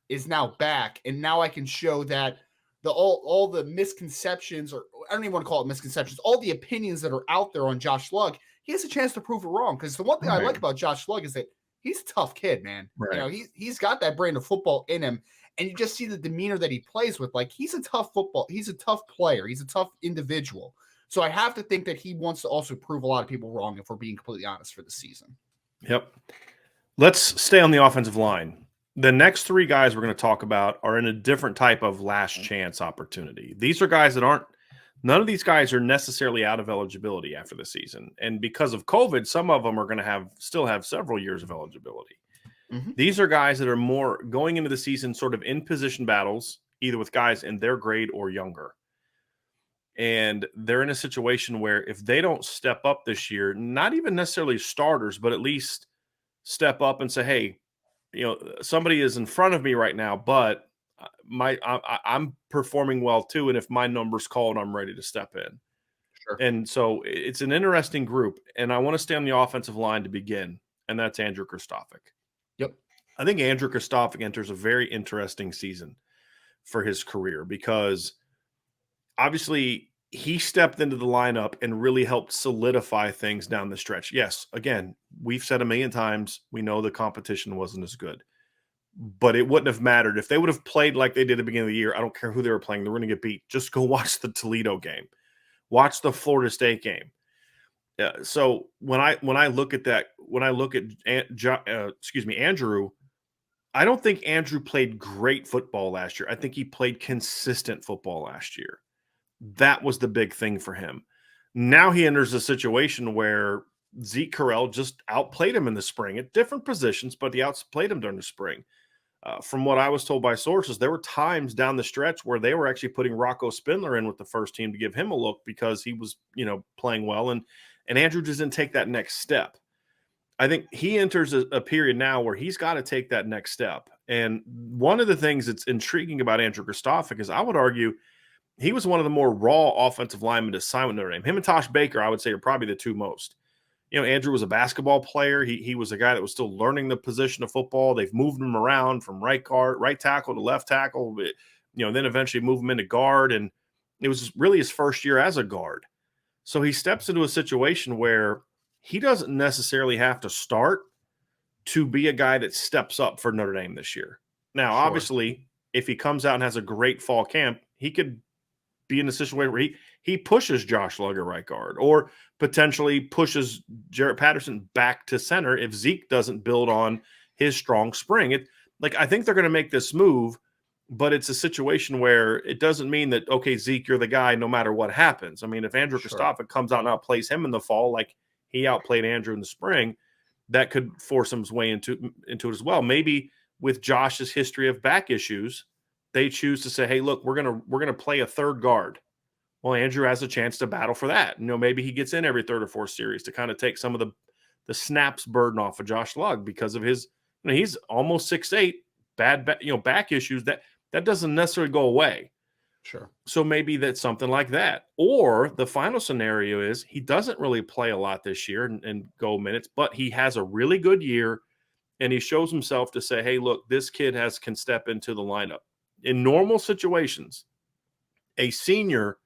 is now back, and now I can show that all the misconceptions, or I don't even want to call it misconceptions, all the opinions that are out there on Josh Lugg, he has a chance to prove it wrong. Because the one thing I like about Josh Lugg is that he's a tough kid, man. Right. He's got that brand of football in him, and you just see the demeanor that he plays with. Like he's a tough player. He's a tough individual. So I have to think that he wants to also prove a lot of people wrong, if we're being completely honest, for the season. Yep. Let's stay on the offensive line. The next 3 guys we're going to talk about are in a different type of last chance opportunity. These are guys that none of these guys are necessarily out of eligibility after the season. And because of COVID, some of them are going to still have several years of eligibility. These are guys that are more going into the season sort of in position battles, either with guys in their grade or younger. And they're in a situation where if they don't step up this year, not even necessarily starters, but at least step up and say, hey, somebody is in front of me right now, but I'm performing well too. And if my number's called, I'm ready to step in. Sure. And so it's an interesting group. And I want to stay on the offensive line to begin. And that's Andrew Kristofic. Yep. I think Andrew Kristofic enters a very interesting season for his career because obviously he stepped into the lineup and really helped solidify things down the stretch. Yes, again, we've said a million times, we know the competition wasn't as good, but it wouldn't have mattered. If they would have played like they did at the beginning of the year, I don't care who they were playing, they're going to get beat. Just go watch the Toledo game. Watch the Florida State game. So when I look at that, when I look at Andrew, I don't think Andrew played great football last year. I think he played consistent football last year. That was the big thing for him. Now he enters a situation where Zeke Correll just outplayed him in the spring at different positions, but he outplayed him during the spring. From what I was told by sources, there were times down the stretch where they were actually putting Rocco Spindler in with the first team to give him a look because he was, playing well. And Andrew just didn't take that next step. I think he enters a period now where he's got to take that next step. And one of the things that's intriguing about Andrew Kristofic is I would argue he was one of the more raw offensive linemen to sign with Notre Dame. Him and Tosh Baker, I would say, are probably the 2 most. Andrew was a basketball player. He was a guy that was still learning the position of football. They've moved him around from right tackle to left tackle, then eventually move him into guard. And it was really his first year as a guard. So he steps into a situation where he doesn't necessarily have to start to be a guy that steps up for Notre Dame this year. Now, obviously, if he comes out and has a great fall camp, he could be in a situation where he pushes Josh Lugg at right guard or potentially pushes Jarrett Patterson back to center if Zeke doesn't build on his strong spring. I think they're going to make this move, but it's a situation where it doesn't mean that, okay, Zeke, you're the guy no matter what happens. I mean, if Andrew Kristofic comes out and outplays him in the fall like he outplayed Andrew in the spring, that could force him his way into it as well. Maybe with Josh's history of back issues, they choose to say, hey, look, we're gonna play a third guard. Well, Andrew has a chance to battle for that. Maybe he gets in every third or fourth series to kind of take some of the snaps burden off of Josh Lugg because of his, he's almost 6'8", back issues that doesn't necessarily go away. Sure. So maybe that's something like that. Or the final scenario is he doesn't really play a lot this year and go minutes, but he has a really good year and he shows himself to say, hey, look, this kid can step into the lineup. In normal situations, a senior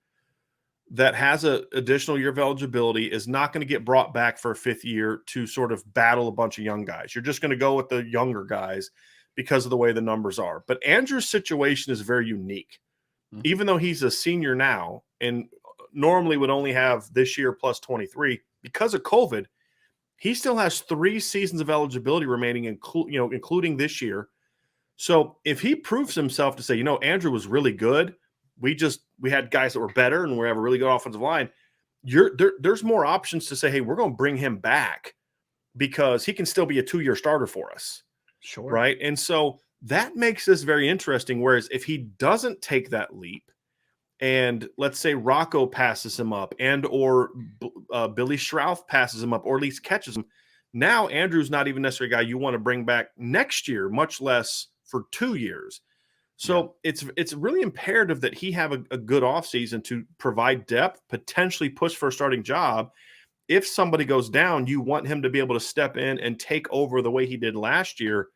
that has an additional year of eligibility is not going to get brought back for a fifth year to sort of battle a bunch of young guys. You're just going to go with the younger guys because of the way the numbers are. But Andrew's situation is very unique. Mm-hmm. Even though he's a senior now and normally would only have this year plus 23, because of COVID, he still has 3 seasons of eligibility remaining, including this year. So if he proves himself to say, Andrew was really good, we had guys that were better and we have a really good offensive line, there's more options to say, hey, we're going to bring him back because he can still be a 2-year starter for us. Sure. Right. And so that makes this very interesting. Whereas if he doesn't take that leap and let's say Rocco passes him up or Billy Schrouth passes him up or at least catches him, now Andrew's not even necessarily a guy you want to bring back next year, much less for 2 years. So it's really imperative that he have a good offseason to provide depth, potentially push for a starting job. If somebody goes down, you want him to be able to step in and take over the way he did last year.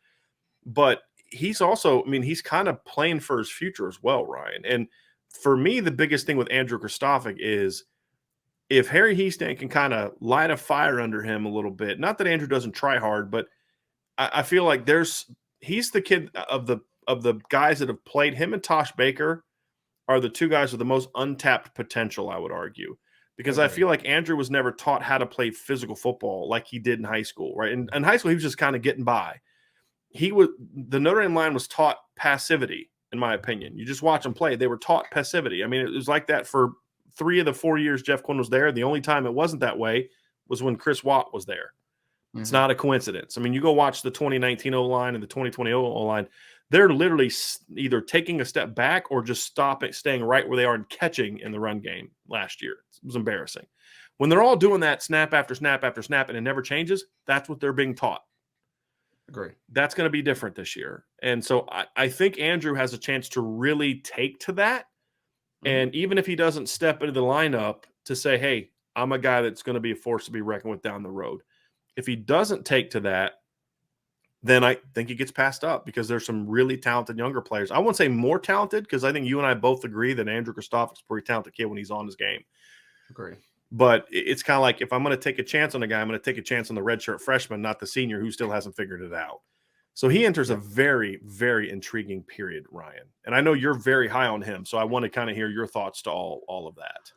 But he's also, he's kind of playing for his future as well, Ryan. And for me, the biggest thing with Andrew Kristofic is if Harry Hiestand can kind of light a fire under him a little bit, not that Andrew doesn't try hard, but I feel like he's the kid of the guys that have played. Him and Tosh Baker are the 2 guys with the most untapped potential, I would argue, because I feel like Andrew was never taught how to play physical football like he did in high school, right? In high school, he was just kind of getting by. The Notre Dame line was taught passivity, in my opinion. You just watch them play. They were taught passivity. It was like that for 3 of the 4 years Jeff Quinn was there. The only time it wasn't that way was when Chris Watt was there. Mm-hmm. It's not a coincidence. You go watch the 2019 O-line and the 2020 O-line. They're literally either taking a step back or just staying right where they are and catching in the run game last year. It was embarrassing. When they're all doing that snap after snap after snap and it never changes, that's what they're being taught. Agree. That's going to be different this year. And so I think Andrew has a chance to really take to that. Mm-hmm. And even if he doesn't step into the lineup to say, hey, I'm a guy that's going to be a force to be reckoned with down the road. If he doesn't take to that, then I think he gets passed up because there's some really talented younger players. I won't say more talented because I think you and I both agree that Andrew Kristofic's a pretty talented kid when he's on his game. Agree. But it's kind of like if I'm going to take a chance on a guy, I'm going to take a chance on the redshirt freshman, not the senior who still hasn't figured it out. So he enters a very, very intriguing period, Ryan. And I know you're very high on him, so I want to kind of hear your thoughts to all of that.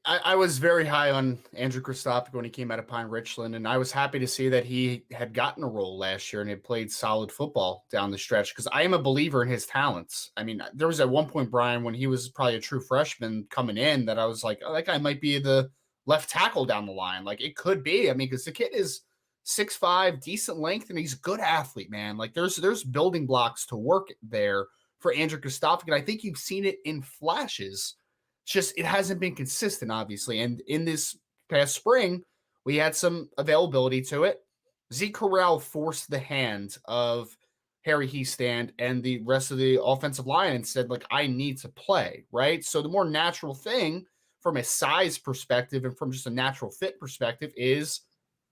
I was very high on Andrew Kristofic when he came out of Pine Richland, and I was happy to see that he had gotten a role last year and had played solid football down the stretch because I am a believer in his talents. There was at one point, Brian, when he was probably a true freshman coming in that I was like, oh, that guy might be the left tackle down the line. Like it could be. Because the kid is 6'5", decent length, and he's a good athlete, man. Like there's building blocks to work there for Andrew Kristofic, and I think you've seen it in flashes. It's just it hasn't been consistent, obviously. And in this past spring, we had some availability to it. Zeke Corral forced the hand of Harry Hiestand and the rest of the offensive line and said, like, I need to play, right? So the more natural thing from a size perspective and from just a natural fit perspective is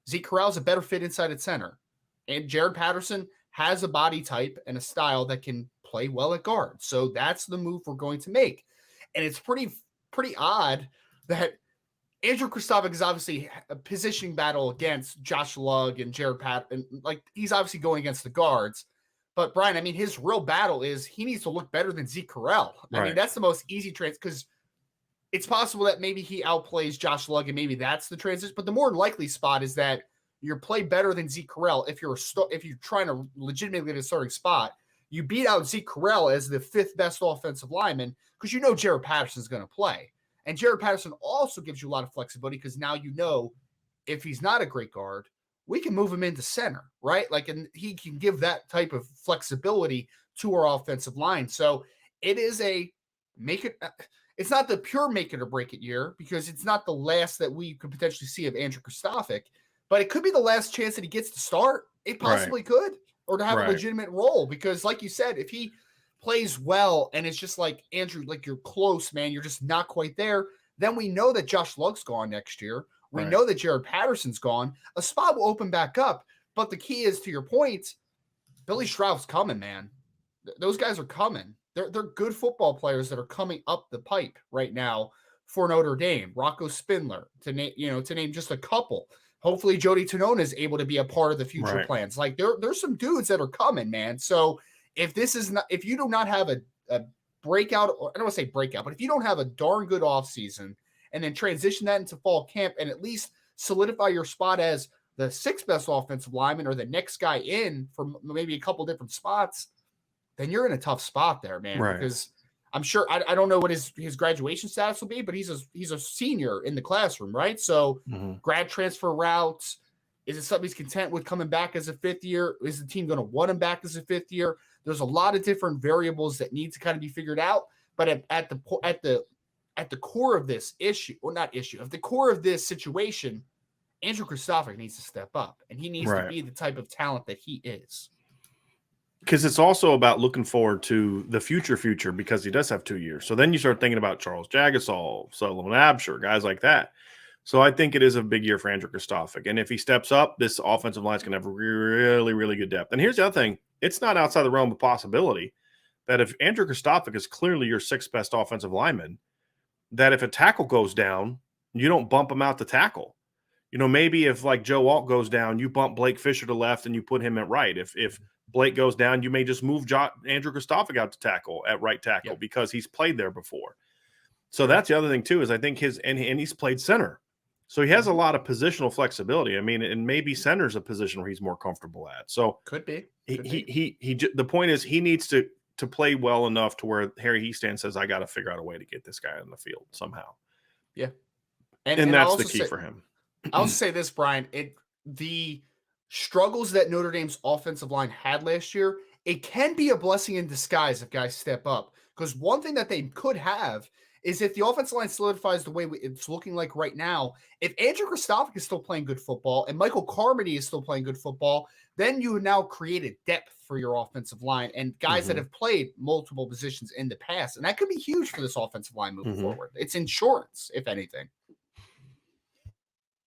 Zeke Corral's a better fit inside at center. And Jared Patterson has a body type and a style that can play well at guard. So that's the move we're going to make. And it's pretty odd that Andrew Kristofic is obviously a positioning battle against Josh Lugg and Jared Pat, and like he's obviously going against the guards. But Brian, his real battle is he needs to look better than Zeke Corral. Right. That's the most easy because it's possible that maybe he outplays Josh Lugg and maybe that's the transition. But the more likely spot is that you play better than Zeke Corral if you're trying to legitimately get a starting spot. You beat out Zeke Corral as the 5th best offensive lineman because Jared Patterson's going to play. And Jared Patterson also gives you a lot of flexibility because now if he's not a great guard, we can move him into center, right? And he can give that type of flexibility to our offensive line. So it is it's not the pure make it or break it year because it's not the last that we could potentially see of Andrew Kristofic, but it could be the last chance that he gets to start. It possibly could, or to have a legitimate role because, like you said, if he plays well and it's just like Andrew, like you're close, man, you're just not quite there, then we know that Josh Lugg's gone next year. We know that Jared Patterson's gone. A spot will open back up, but the key is, to your point, Billy Stroud's coming, man. Those guys are coming. They're good football players that are coming up the pipe right now for Notre Dame. Rocco Spindler, to name just a couple. Hopefully Jody Tenona is able to be a part of the future plans. Like there's some dudes that are coming, man. So if you do not have a breakout, or I don't want to say breakout, but if you don't have a darn good offseason and then transition that into fall camp and at least solidify your spot as the 6th best offensive lineman or the next guy in for maybe a couple different spots, then you're in a tough spot there, man. Because I'm sure I don't know what his graduation status will be, but he's a senior in the classroom, right? So grad transfer routes, is it something he's content with coming back as a 5th year? Is the team going to want him back as a 5th year? There's a lot of different variables that need to kind of be figured out. But at the core of this issue, or not issue, at the core of this situation, Andrew Kristofic needs to step up, and he needs to be the type of talent that he is. Because it's also about looking forward to the future, because he does have 2 years. So then you start thinking about Charles Jagasaw, Sullivan Absher, guys like that. So I think it is a big year for Andrew Kristofic. And if he steps up, this offensive line is going to have really, really good depth. And here's the other thing. It's not outside the realm of possibility that if Andrew Kristofic is clearly your 6th best offensive lineman, that if a tackle goes down, you don't bump him out to tackle. Maybe if like Joe Alt goes down, you bump Blake Fisher to left and you put him at right. If Blake goes down, you may just move Andrew Kristofic out to tackle at right tackle because he's played there before. So that's the other thing too, is I think he's played center. So he has a lot of positional flexibility. I mean, and maybe center's a position where he's more comfortable at. So could be. The point is he needs to play well enough to where Harry Hiestand says, I got to figure out a way to get this guy on the field somehow. Yeah. And that's the key for him. I'll say this, Brian, the struggles that Notre Dame's offensive line had last year, it can be a blessing in disguise if guys step up. Because one thing that they could have is if the offensive line solidifies the way it's looking like right now, if Andrew Kristofic is still playing good football and Michael Carmody is still playing good football, then you have now created depth for your offensive line and guys that have played multiple positions in the past. And that could be huge for this offensive line moving forward. It's insurance, if anything.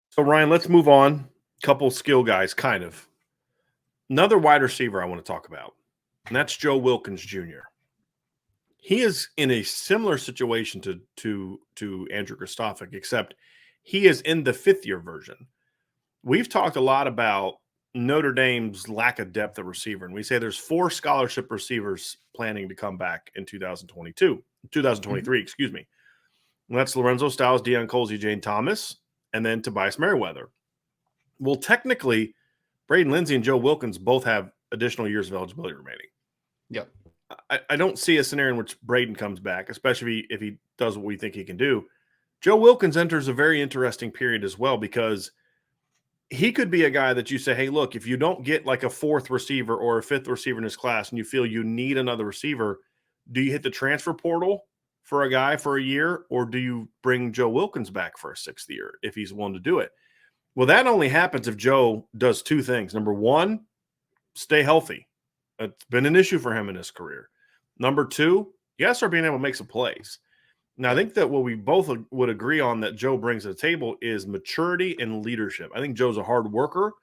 So, Ryan, let's move on. Couple skill guys, kind of. Another wide receiver I want to talk about, and that's Joe Wilkins Jr. He is in a similar situation to Andrew Kristofic, except he is in the 5th year version. We've talked a lot about Notre Dame's lack of depth at receiver, and we say there's 4 scholarship receivers planning to come back in 2023, excuse me. And that's Lorenzo Styles, Deion Colsey, Jane Thomas, and then Tobias Merriweather. Well, technically, Braden Lenzy and Joe Wilkins both have additional years of eligibility remaining. Yep. I don't see a scenario in which Braden comes back, especially if he does what we think he can do. Joe Wilkins enters a very interesting period as well, because he could be a guy that you say, hey, look, if you don't get like a 4th receiver or a 5th receiver in his class and you feel you need another receiver, do you hit the transfer portal for a guy for a year, or do you bring Joe Wilkins back for a 6th year if he's willing to do it? Well, that only happens if Joe does 2 things. Number 1, stay healthy. It's been an issue for him in his career. Number 2, you got to start being able to make some plays. Now, I think that what we both would agree on that Joe brings to the table is maturity and leadership. I think Joe's a hard worker.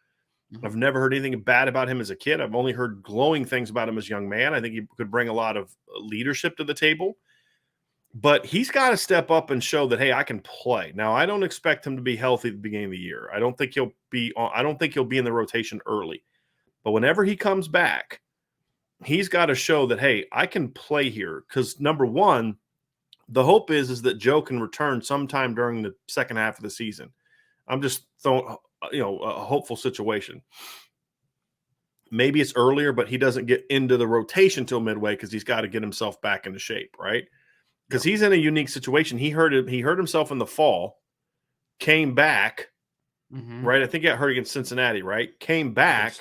I've never heard anything bad about him as a kid. I've only heard glowing things about him as a young man. I think he could bring a lot of leadership to the table. But he's got to step up and show that, hey, I can play. Now, I don't expect him to be healthy at the beginning of the year. I don't think he'll be in the rotation early. But whenever he comes back, he's got to show that, hey, I can play here. Because number 1, the hope is that Joe can return sometime during the second half of the season. I'm just throwing, a hopeful situation. Maybe it's earlier, but he doesn't get into the rotation till midway because he's got to get himself back into shape, right? Because he's in a unique situation. He hurt himself in the fall, came back, right? I think he got hurt against Cincinnati, right? Came back,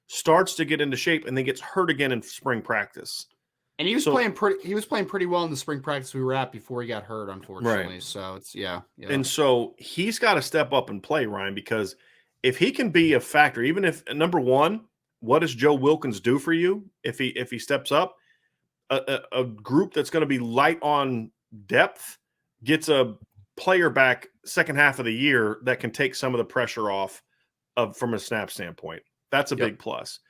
starts to get into shape, and then gets hurt again in spring practice. And he was So playing pretty well in the spring practice we were at before he got hurt, right. unfortunately. So it's yeah. And so he's got to step up and play, Ryan, because if he can be a factor, even if number one, what does Joe Wilkins do for you if he steps up? A group that's going to be light on depth gets a player back second half of the year that can take some of the pressure off from a snap standpoint. That's a big plus.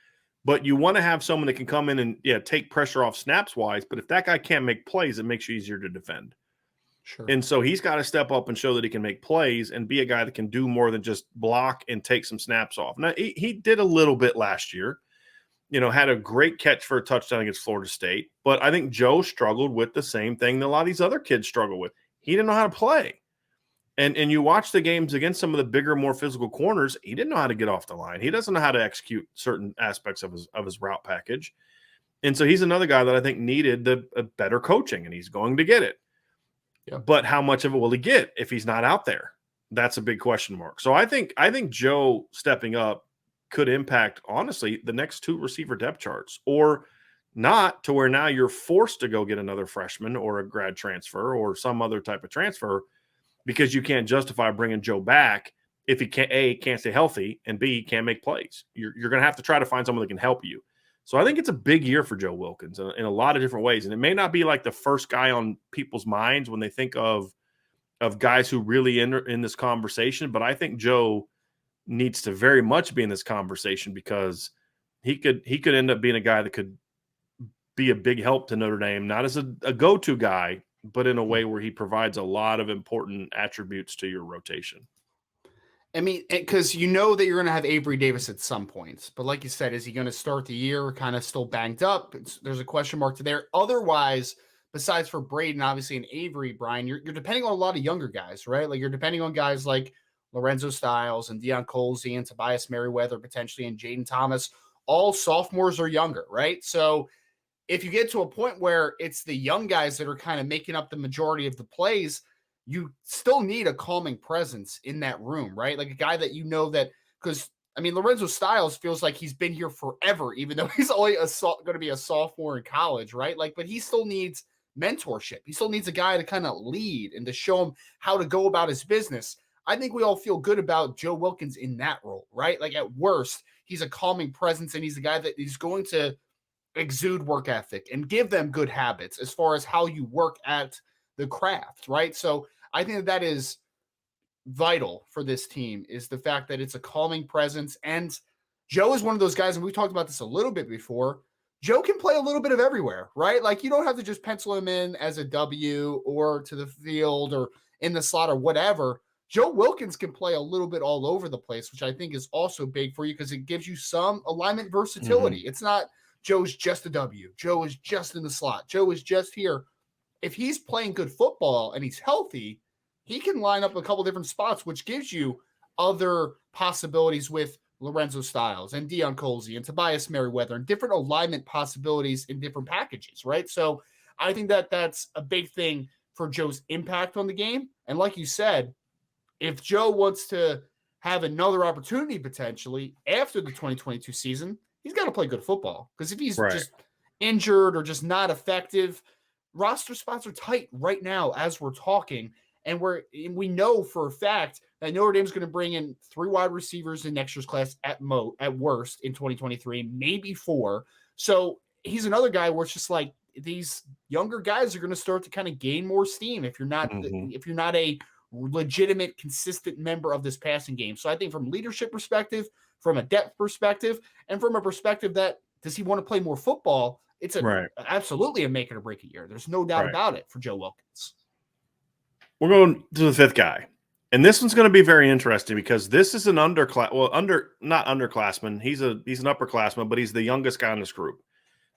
But you want to have someone that can come in and take pressure off snaps wise. But if that guy can't make plays, it makes you easier to defend. Sure. And so he's got to step up and show that he can make plays and be a guy that can do more than just block and take some snaps off. Now, he did a little bit last year, had a great catch for a touchdown against Florida State. But I think Joe struggled with the same thing that a lot of these other kids struggle with. He didn't know how to play. And you watch the games against some of the bigger, more physical corners, he didn't know how to get off the line. He doesn't know how to execute certain aspects of his route package. And so he's another guy that I think needed a better coaching, and he's going to get it. Yeah. But how much of it will he get if he's not out there? That's a big question mark. So I think Joe stepping up could impact, honestly, the next two receiver depth charts, or not, to where now you're forced to go get another freshman or a grad transfer or some other type of transfer because you can't justify bringing Joe back if he can't stay healthy, and B, can't make plays. You're going to have to try to find someone that can help you. So I think it's a big year for Joe Wilkins in a lot of different ways. And it may not be like the first guy on people's minds when they think of guys who really enter in this conversation, but I think Joe needs to very much be in this conversation because he could end up being a guy that could be a big help to Notre Dame, not as a go-to guy, but in a way where he provides a lot of important attributes to your rotation. I mean, because that you're going to have Avery Davis at some point. But like you said, is he going to start the year kind of still banged up? There's a question mark to there. Otherwise, besides for Braden, obviously, and Avery, Brian, you're depending on a lot of younger guys, right? Like you're depending on guys like Lorenzo Styles and Deion Colsey and Tobias Merriweather potentially, and Jaden Thomas, all sophomores or younger, right? So if you get to a point where it's the young guys that are kind of making up the majority of the plays, you still need a calming presence in that room, right? Like a guy that that, because I mean, Lorenzo Styles feels like he's been here forever, even though he's only going to be a sophomore in college, right? Like, but he still needs mentorship. He still needs a guy to kind of lead and to show him how to go about his business. I think we all feel good about Joe Wilkins in that role, right? Like at worst, he's a calming presence, and he's a guy that is going to exude work ethic and give them good habits as far as how you work at the craft, right? So I think that is vital for this team, is the fact that it's a calming presence. And Joe is one of those guys, and we talked about this a little bit before, Joe can play a little bit of everywhere, right? Like you don't have to just pencil him in as a W or to the field or in the slot or whatever. Joe Wilkins can play a little bit all over the place, which I think is also big for you because it gives you some alignment versatility. It's not Joe's just a W. Joe is just in the slot. Joe is just here. If he's playing good football and he's healthy, he can line up a couple different spots, which gives you other possibilities with Lorenzo Styles and Deion Colsey and Tobias Merriweather and different alignment possibilities in different packages, right? So I think that that's a big thing for Joe's impact on the game. And like you said, if Joe wants to have another opportunity potentially after the 2022 season, he's got to play good football. Because if he's just injured or just not effective, roster spots are tight right now as we're talking. And we know for a fact that Notre Dame's going to bring in 3 wide receivers in next year's class at worst in 2023, maybe 4. So he's another guy where it's just like these younger guys are going to start to kind of gain more steam if you're not a legitimate, consistent member of this passing game. So I think from leadership perspective, from a depth perspective, and from a perspective that does he want to play more football, it's absolutely a make it or break it year. There's no doubt about it for Joe Wilkins. We're going to the 5th guy. And this one's going to be very interesting because this is an not underclassman. He's an upperclassman, but he's the youngest guy in this group.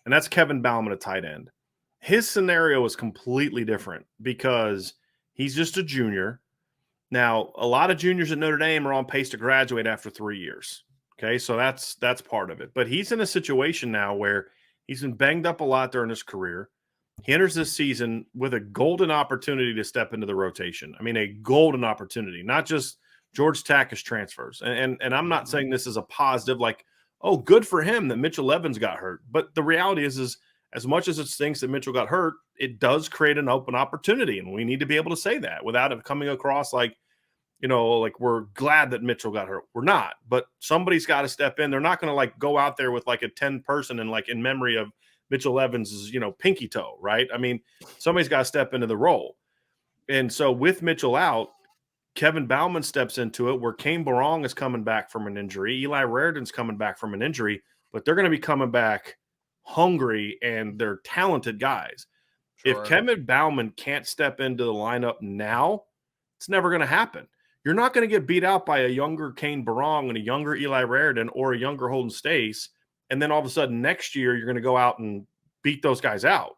And that's Kevin Bauman, a tight end. His scenario is completely different because he's just a junior. Now, a lot of juniors at Notre Dame are on pace to graduate after 3 years. Okay, so that's part of it. But he's in a situation now where he's been banged up a lot during his career. He enters this season with a golden opportunity to step into the rotation. I mean, a golden opportunity, not just George Takis transfers. And I'm not saying this is a positive, like, oh, good for him that Mitchell Evans got hurt. But the reality is as much as it stinks that Mitchell got hurt, it does create an open opportunity. And we need to be able to say that without it coming across like, like we're glad that Mitchell got hurt. We're not, but somebody's got to step in. They're not going to like go out there with like a 10 person and like in memory of Mitchell Evans's, pinky toe, right? I mean, somebody's got to step into the role. And so with Mitchell out, Kevin Bauman steps into it where Kane Barong is coming back from an injury. Eli Raridon's coming back from an injury, but they're going to be coming back hungry and they're talented guys. Sure. If Kevin Bauman can't step into the lineup now, it's never going to happen. You're not going to get beat out by a younger Kane Barong and a younger Eli Raridon or a younger Holden Stace. And then all of a sudden next year, you're going to go out and beat those guys out.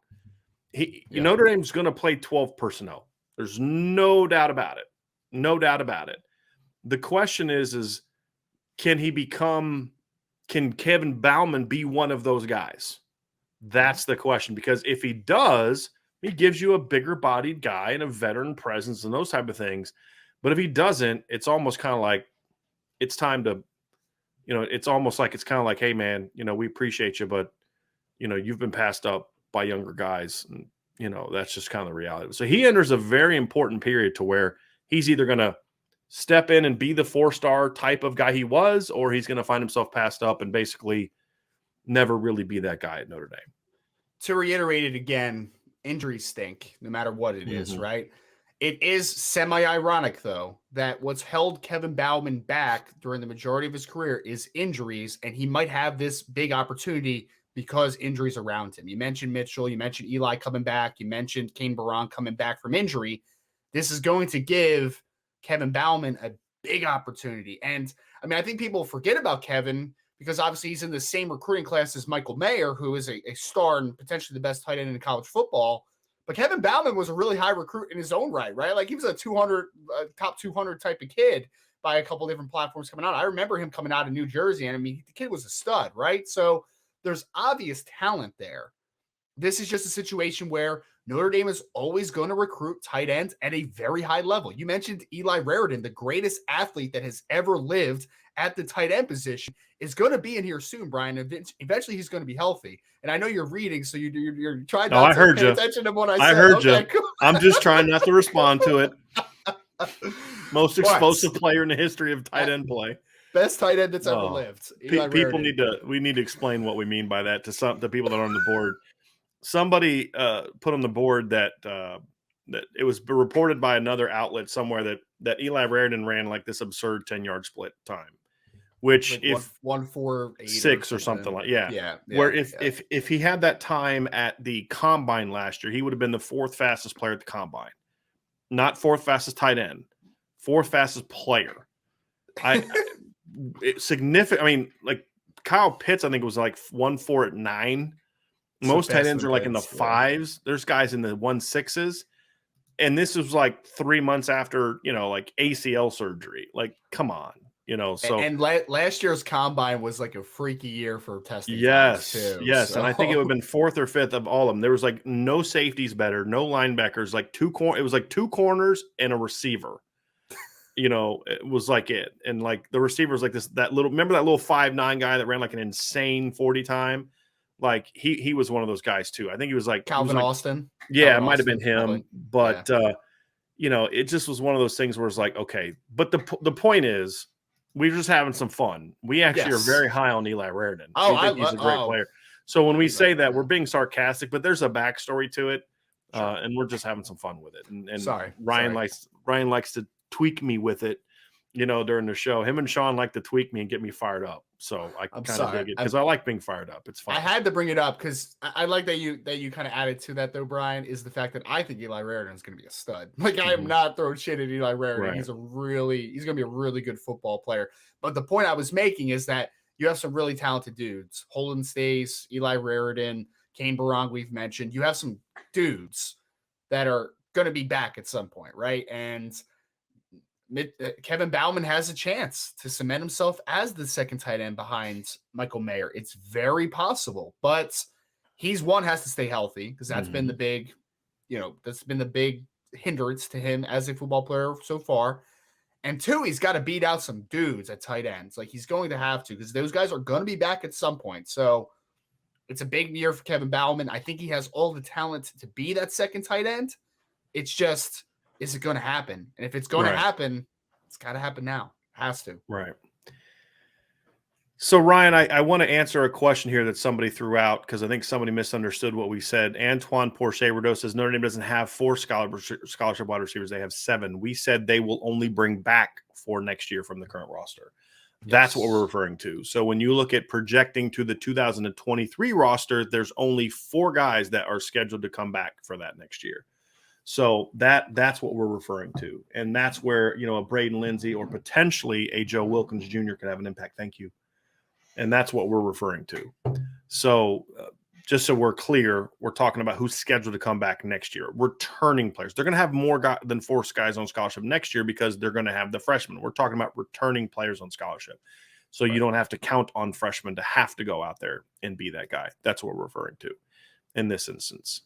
Notre Dame's going to play 12 personnel. There's no doubt about it. No doubt about it. The question is can Kevin Bauman be one of those guys? That's the question, because if he does, he gives you a bigger bodied guy and a veteran presence and those type of things. But if he doesn't, it's almost kind of like it's time to, it's almost like it's kind of like, hey, man, we appreciate you, but, you've been passed up by younger guys. And, that's just kind of the reality. So he enters a very important period to where he's either going to step in and be the 4-star type of guy he was, or he's going to find himself passed up and basically never really be that guy at Notre Dame. To reiterate it again, injuries stink no matter what it is, right? It is semi-ironic, though, that what's held Kevin Bauman back during the majority of his career is injuries, and he might have this big opportunity because injuries around him. You mentioned Mitchell, you mentioned Eli coming back, you mentioned Kane Barong coming back from injury. This is going to give Kevin Bauman a big opportunity. And, I think people forget about Kevin because obviously he's in the same recruiting class as Michael Mayer, who is a star and potentially the best tight end in college football. But Kevin Bauman was a really high recruit in his own right? Like he was a top 200 type of kid by a couple different platforms coming out. I remember him coming out of New Jersey, and the kid was a stud, right? So there's obvious talent there. This is just a situation where Notre Dame is always going to recruit tight ends at a very high level. You mentioned Eli Raridon, the greatest athlete that has ever lived at the tight end position, is going to be in here soon, Brian. Eventually, he's going to be healthy. And I know you're reading, so you're trying not to pay attention to what I said. I heard you. Cool. I'm just trying not to respond to it. Most explosive player in the history of tight end play. Best tight end that's ever lived. People need to explain what we mean by that to people that are on the board. Somebody put on the board that it was reported by another outlet somewhere that Eli Raridon ran like this absurd 10-yard split time, which like if 1.48 or something like where if he had that time at the combine last year, he would have been the 4th fastest player at the combine, not 4th fastest tight end, 4th fastest player. It's significant. Like Kyle Pitts, I think was like 1.4 at 9. Most tight ends are like in the 5s. There's guys in the 1.6s. And this was like 3 months after, like ACL surgery. Like, come on, so. And last year's combine was like a freaky year for testing. Yes. Too, yes. So. And I think it would have been 4th or 5th of all of them. There was like no safeties better, no linebackers, like it was like 2 corners and a receiver. It was like it. And like the receiver was like remember that little 5'9" guy that ran like an insane 40 time? Like he was one of those guys too. I think he was like Calvin Austin. Yeah, it might have been him. Probably. But it just was one of those things where it's like, okay. But the point is, we're just having some fun. We actually are very high on Eli Raridon. He's a great player. So when we say that, we're being sarcastic, but there's a backstory to it, and we're just having some fun with it. And Ryan likes to tweak me with it, during the show. Him and Sean like to tweak me and get me fired up. So I kind of dig it because I like being fired up. It's fun. I had to bring it up because I like that you kind of added to that though, Brian, is the fact that I think Eli Raridon is going to be a stud. Like I am not throwing shit at Eli Raridon. Right. He's going to be a really good football player. But the point I was making is that you have some really talented dudes. Holden Stace, Eli Raridon, Kane Barong, we've mentioned. You have some dudes that are going to be back at some point, right? And Kevin Bauman has a chance to cement himself as the second tight end behind Michael Mayer. It's very possible, but has to stay healthy because that's been the big, hindrance to him as a football player so far. And 2, he's got to beat out some dudes at tight ends. Like he's going to have to because those guys are going to be back at some point. So It's a big year for Kevin Bauman. I think he has all the talent to be that second tight end. It's just, is it going to happen? And if it's going to happen, it's got to happen now. It has to. Right. So, Ryan, I want to answer a question here that somebody threw out because I think somebody misunderstood what we said. Antoine Porcher-Radeau says Notre Dame doesn't have 4 scholarship wide receivers. They have 7. We said they will only bring back 4 next year from the current roster. That's what we're referring to. So when you look at projecting to the 2023 roster, there's only 4 guys that are scheduled to come back for that next year. So that's what we're referring to. And that's where, you know, a Braden Lenzy or potentially a Joe Wilkins Jr. could have an impact. Thank you. And that's what we're referring to. So just so we're clear, we're talking about who's scheduled to come back next year. Returning players. They're going to have more than 4 guys on scholarship next year because they're going to have the freshmen. We're talking about returning players on scholarship. So you don't have to count on freshmen to have to go out there and be that guy. That's what we're referring to in this instance.